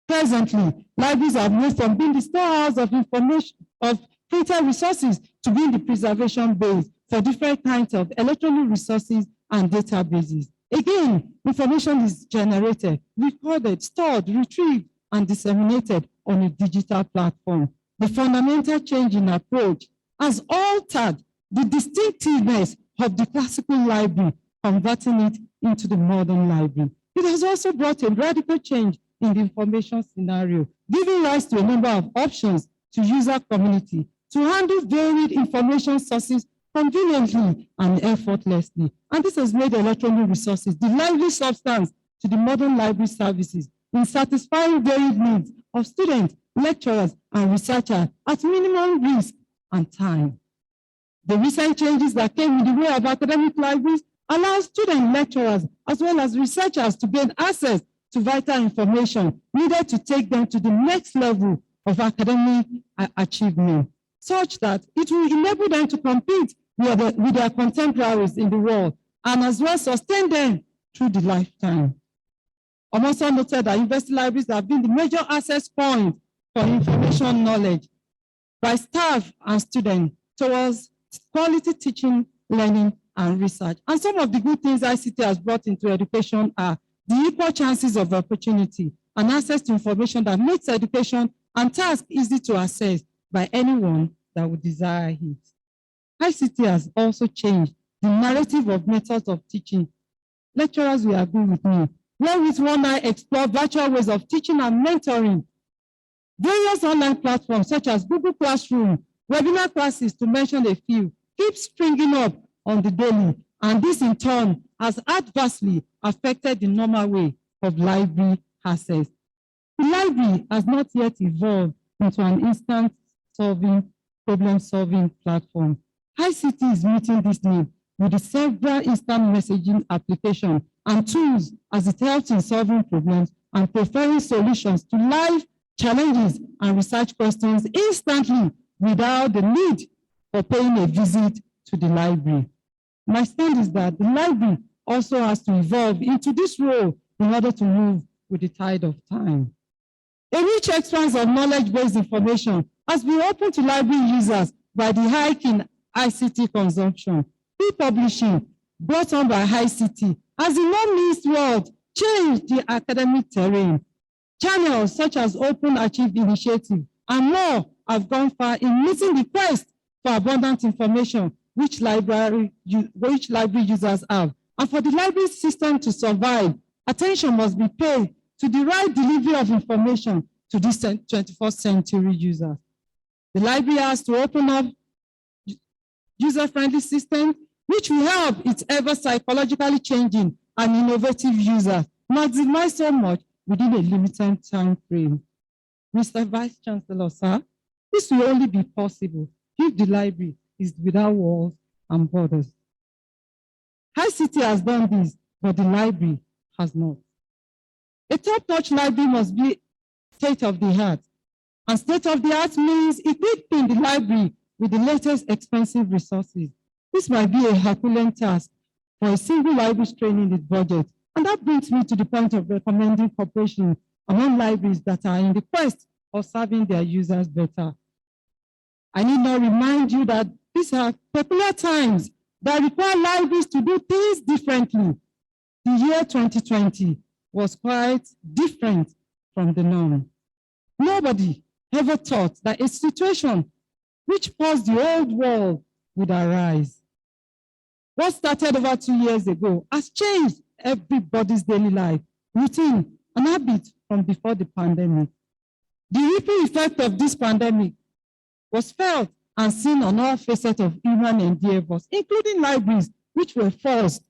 Presently, libraries have moved from being the storehouse of information, of printed resources, to being the preservation base for different kinds of electronic resources and databases. Again, information is generated, recorded, stored, retrieved, and disseminated on a digital platform. The fundamental change in approach has altered the distinctiveness of the classical library, converting it into the modern library. It has also brought a radical change in the information scenario, giving rise to a number of options to user community to handle varied information sources conveniently and effortlessly. And this has made electronic resources the lively substance to the modern library services in satisfying varied needs of students, lecturers, and researchers at minimum risk and time. The recent changes that came in the way of academic libraries allow student lecturers as well as researchers to gain access to vital information needed to take them to the next level of academic achievement, such that it will enable them to compete with their contemporaries in the world and as well sustain them through the lifetime. Also noted that university libraries have been the major access point for information knowledge by staff and students towards quality teaching, learning, and research. And some of the good things ICT has brought into education are the equal chances of opportunity and access to information that makes education and tasks easy to access by anyone that would desire it. ICT has also changed the narrative of methods of teaching. Lecturers will agree with me. Where with one eye explore virtual ways of teaching and mentoring. Various online platforms such as Google Classroom, webinar classes, to mention a few, keep springing up on the daily, and this in turn has adversely affected the normal way of library access. The library has not yet evolved into an instant problem-solving platform. ICT is meeting this need with the several instant messaging applications and tools as it helps in solving problems and preferring solutions to live challenges and research questions instantly without the need for paying a visit to the library. My stand is that the library also has to evolve into this role in order to move with the tide of time. A rich expanse of knowledge-based information has been opened to library users by the hike in ICT consumption. E-publishing brought on by ICT has in no means world changed the academic terrain. Channels such as Open Achieve Initiative and more have gone far in meeting the quest for abundant information which library users have. And for the library system to survive, attention must be paid to the right delivery of information to this 21st century users. The library has to open up user-friendly systems which will help its ever psychologically changing and innovative users maximize so much within a limited time frame. Mr. Vice Chancellor, sir, this will only be possible if the library is without walls and borders. ICT has done this, but the library has not. A top-notch library must be state-of-the-art, and state-of-the-art means equipping the library with the latest expensive resources. This might be a Herculean task for a single library straining its budget, and that brings me to the point of recommending cooperation among libraries that are in the quest of serving their users better. I need not remind you that these are peculiar times that require libraries to do things differently. The year 2020 was quite different from the norm. Nobody ever thought that a situation which paused the old world would arise. What started over 2 years ago has changed everybody's daily life, routine, and habit from before the pandemic. The ripple effect of this pandemic was felt and seen on all facets of human endeavors, including libraries, which were forced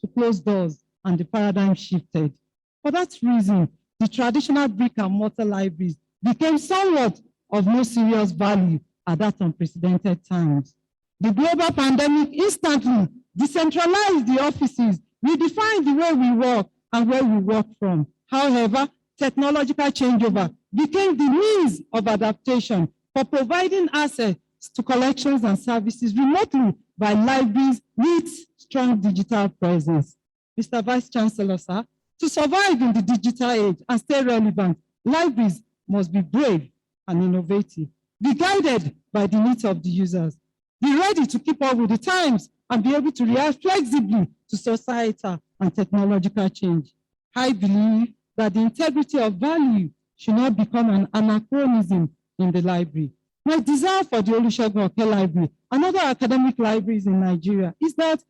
to close doors and the paradigm shifted. For that reason, the traditional brick and mortar libraries became somewhat of no serious value at that unprecedented times. The global pandemic instantly decentralized the offices, redefined the way we work and where we work from. However, technological changeover became the means of adaptation for providing access to collections and services remotely by libraries with strong digital presence. Mr. Vice Chancellor, sir, to survive in the digital age and stay relevant, libraries must be brave and innovative, be guided by the needs of the users, be ready to keep up with the times and be able to react flexibly to societal and technological change. I believe that the integrity of value should not become an anachronism in the library. My desire for the Olusegun Library and other academic libraries in Nigeria is that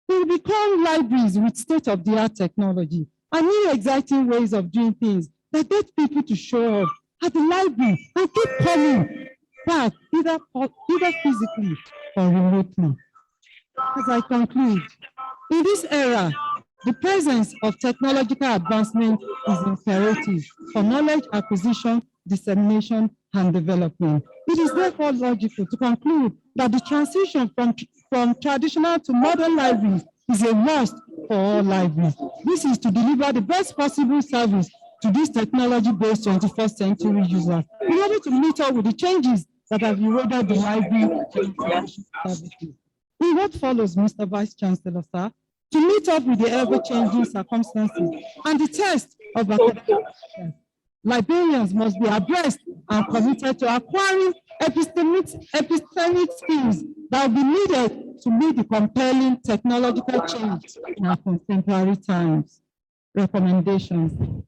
they will become libraries with state-of-the-art technology and new exciting ways of doing things that get people to show up at the library and keep coming back either physically or remotely. As I conclude, in this era, the presence of technological advancement is imperative for knowledge acquisition, dissemination, and development. It is therefore logical to conclude that the transition from traditional to modern libraries is a must for all libraries. This is to deliver the best possible service to these technology-based 21st century users in order to meet up with the changes that have eroded the library services. In what follows, Mr. Vice Chancellor, sir, to meet up with the ever-changing circumstances and the test of academic success, librarians must be abreast and committed to acquiring epistemic skills that will be needed to meet the compelling technological change in our contemporary times. Recommendations.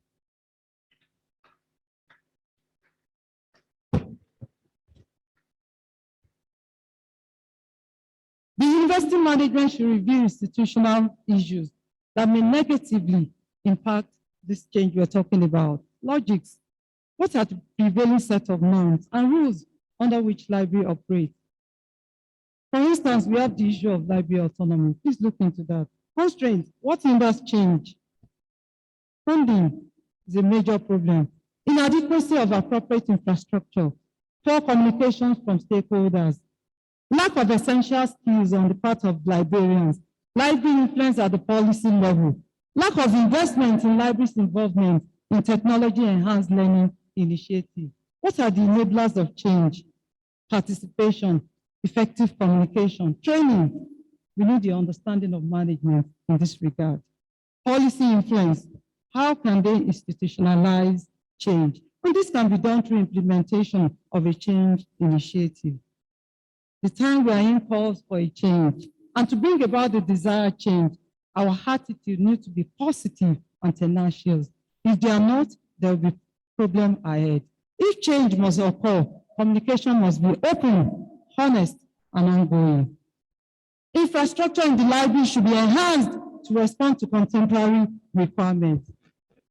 The university management should review institutional issues that may negatively impact this change we're talking about. Logics. What are the prevailing set of norms and rules under which library operates? For instance, we have the issue of library autonomy. Please look into that. Constraints. What hinders change? Funding is a major problem. Inadequacy of appropriate infrastructure. Poor communications from stakeholders. Lack of essential skills on the part of librarians. Library influence at the policy level. Lack of investment in libraries' involvement in technology-enhanced learning initiatives. What are the enablers of change? Participation, effective communication, training. We need the understanding of management in this regard. Policy influence. How can they institutionalize change? And this can be done through implementation of a change initiative. The time we are in calls for a change. And to bring about the desired change, our attitude needs to be positive and tenacious. If they are not, there will be problem ahead. If change must occur, communication must be open, honest, and ongoing. Infrastructure in the library should be enhanced to respond to contemporary requirements.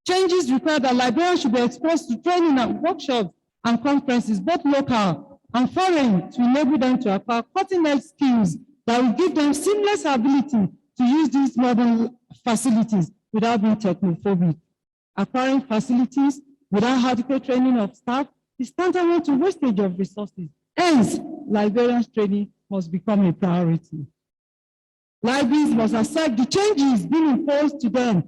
Changes require that librarians should be exposed to training and workshops and conferences, both local and foreign, to enable them to acquire cutting-edge skills that will give them seamless ability to use these modern facilities without being technophobic. Acquiring facilities without adequate training of staff is tantamount to wastage of resources. Hence, librarians' training must become a priority. Libraries must accept the changes being imposed to them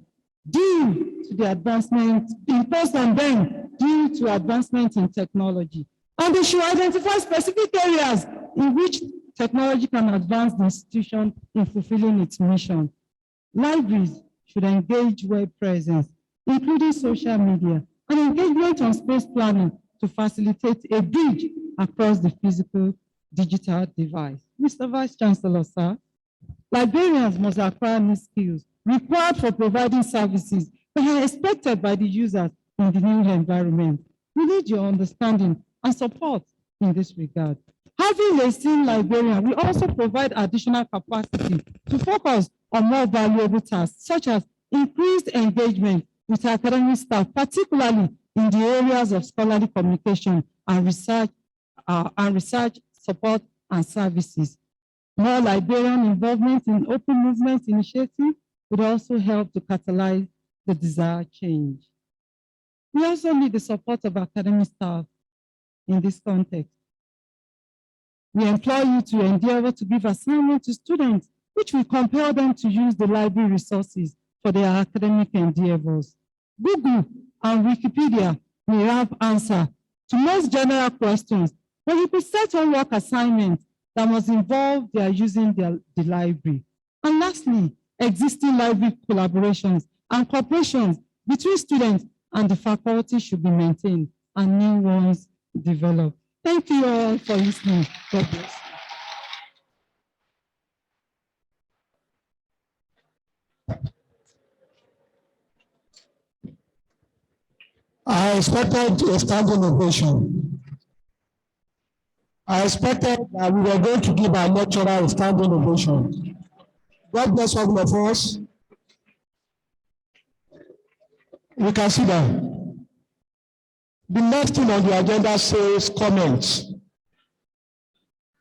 due to the advancement imposed on them due to advancement in technology. And they should identify specific areas in which technology can advance the institution in fulfilling its mission. Libraries should engage web presence, including social media, and engagement on space planning to facilitate a bridge across the physical digital divide. Mr. Vice Chancellor, sir, librarians must acquire new skills required for providing services that are expected by the users in the new environment. We need your understanding and support in this regard. Having a skilled librarian will also provide additional capacity to focus on more valuable tasks, such as increased engagement with academic staff, particularly in the areas of scholarly communication and research support and services. More librarian involvement in open movement initiative would also help to catalyze the desired change. We also need the support of academic staff in this context. We implore you to endeavor to give assignment to students, which will compel them to use the library resources for their academic endeavors. Google and Wikipedia may have answer to most general questions, but you could set on work assignments that must involve their using the library. And lastly, existing library collaborations and cooperations between students and the faculty should be maintained and new ones developed. Thank you all for listening. God bless. I expected a standing ovation. I expected that we were going to give our lecturer a standing ovation. God bless all of us. We can see that. The next thing on the agenda says comments.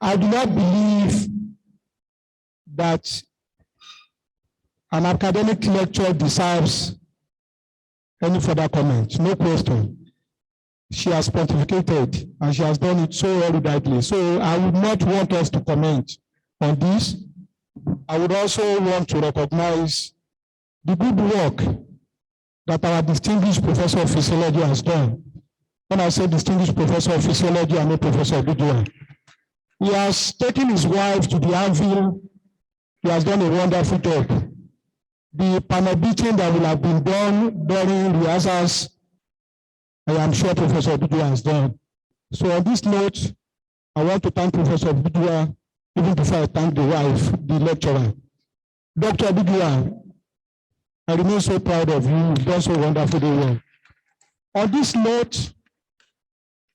I do not believe that an academic lecture deserves any further comment. No question. She has pontificated and she has done it so eruditely. So I would not want us to comment on this. I would also want to recognize the good work that our distinguished professor of physiology has done. When I say distinguished professor of physiology, I mean Professor Bidua. He has taken his wife to the anvil. He has done a wonderful job. The panel beating that will have been done during rehearsals, I am sure Professor Bidua has done. So on this note, I want to thank Professor Bidua, even before I thank the wife, the lecturer. Dr. Bidua, I remain so proud of you. You've done so wonderfully well. On this note,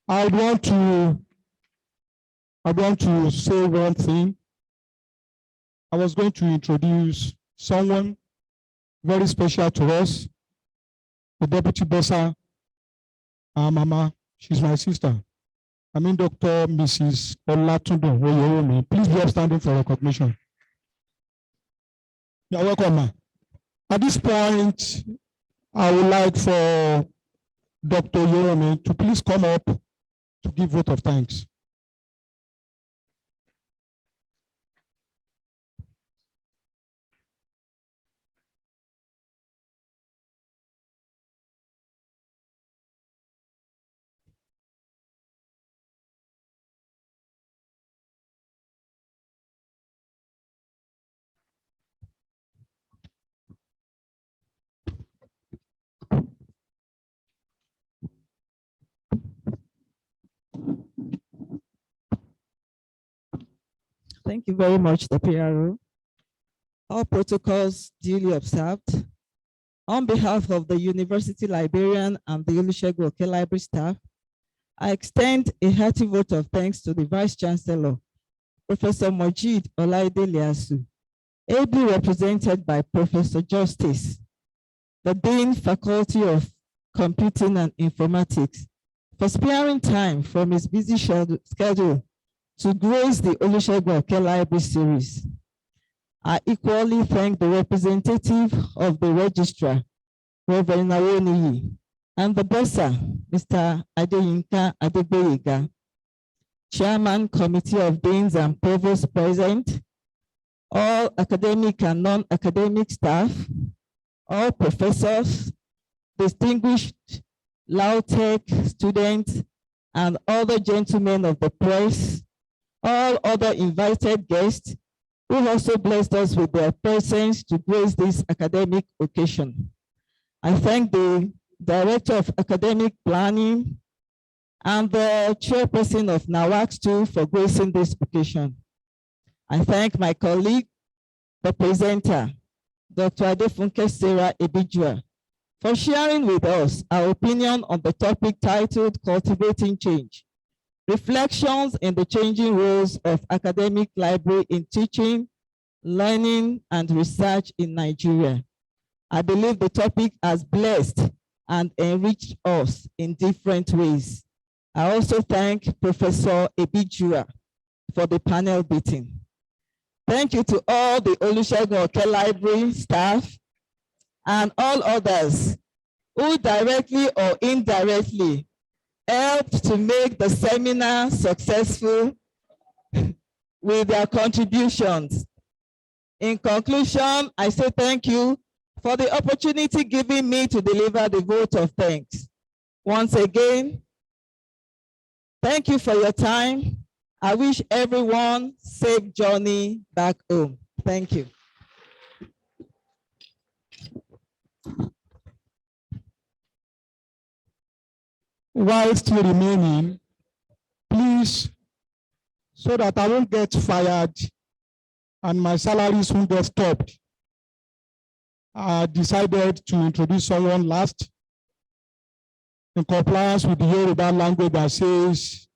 I want to say one thing. I was going to introduce someone very special to us, the Deputy Bossa, our mama. She's my sister. I mean, Dr. Mrs. Olatunde Oyewumi. Please be upstanding for recognition. You're welcome, ma. At this point, I would like for Dr. Oyewumi to please come up to give vote of thanks. Thank you very much, the PRO. All protocols duly observed. On behalf of the University Librarian and the Olusegun Library staff, I extend a hearty vote of thanks to the Vice Chancellor, Professor Mojeed Olaide Liasu, ably represented by Professor Justice, the Dean Faculty of Computing and Informatics, for sparing time from his busy schedule to grace the Olusegun Library series. I equally thank the representative of the registrar, Reverend Awoniyi, and the bossa, Mr. Adeyinka Adegboyega, Chairman, Committee of Deans and Provosts present, all academic and non-academic staff, all professors, distinguished LAUTECH students, and other gentlemen of the press, all other invited guests who also blessed us with their presence to grace this academic occasion. I thank the Director of Academic Planning and the Chairperson of NAWAC too for gracing this occasion. I thank my colleague, the presenter, Dr. Adefunke Sarah Ebijua, for sharing with us our opinion on the topic titled Cultivating Change, Reflections in the Changing Roles of Academic Library in Teaching, Learning, and Research in Nigeria. I believe the topic has blessed and enriched us in different ways. I also thank Professor Ebijua for the panel beating. Thank you to all the Olusegun Library staff and all others who directly or indirectly helped to make the seminar successful with their contributions. In conclusion, I say thank you for the opportunity given me to deliver the vote of thanks. Once again, thank you for your time. I wish everyone safe journey back home. Thank you. While still remaining, please, so that I won't get fired and my salaries won't get stopped, I decided to introduce someone last in compliance with the Yoruba language that says,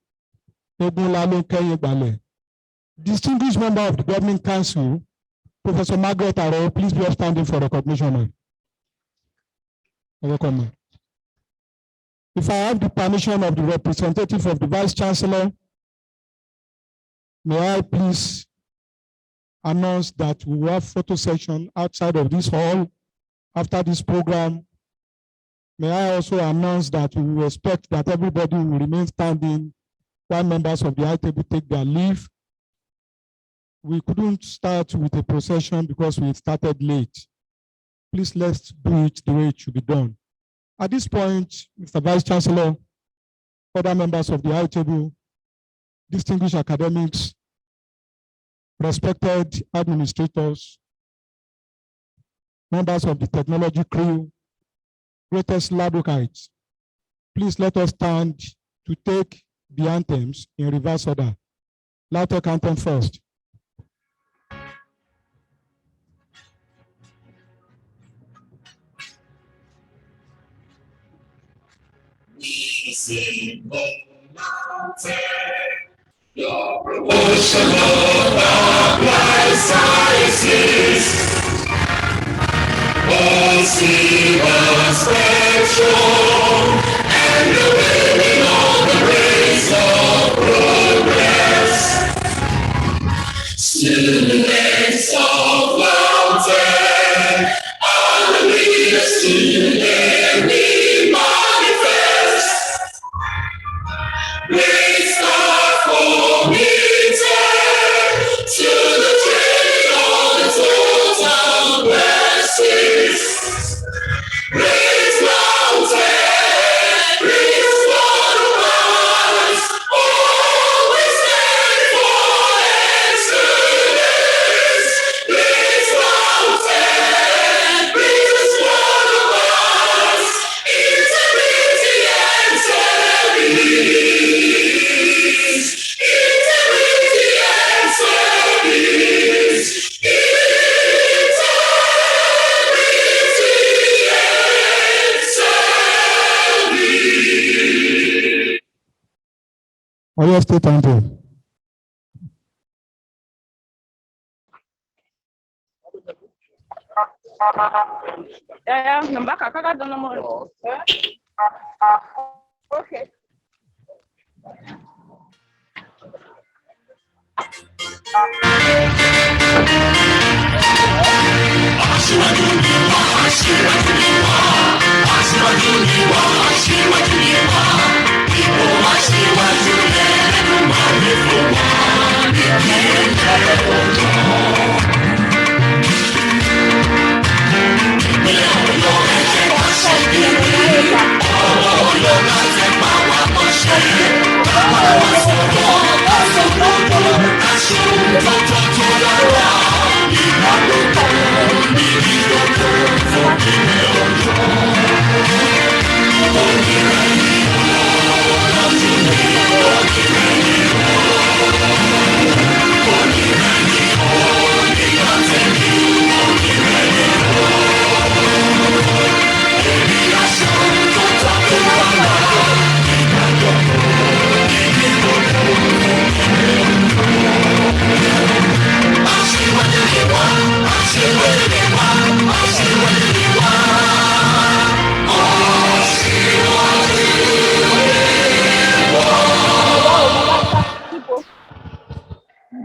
distinguished member of the Government Council, Professor Margaret Aro, please be upstanding for recognition, ma'am. Welcome, ma'am. If I have the permission of the representative of the Vice Chancellor, may I please announce that we will have photo session outside of this hall after this program. May I also announce that we will expect that everybody will remain standing while members of the high table take their leave. We couldn't start with a procession because we started late. Please let's do it the way it should be done. At this point, Mr. Vice Chancellor, other members of the high table, distinguished academics, respected administrators, members of the technology crew, greatest Ladokites, please let us stand to take the anthems in reverse order. LAUTECH anthem first. Your promotion of our life size. Oyo State Anthem. Okay.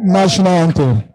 National Anthem.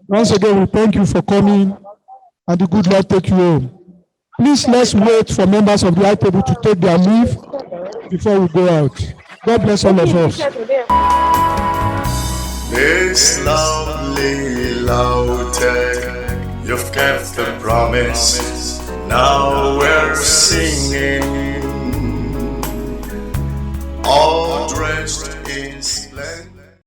Once again, we thank you for coming, and the good Lord take you home. Please, let's wait for members of the high table to take their leave before we go out. God bless all of us. This lovely Lautech, you've kept the promise. Now we're singing, all dressed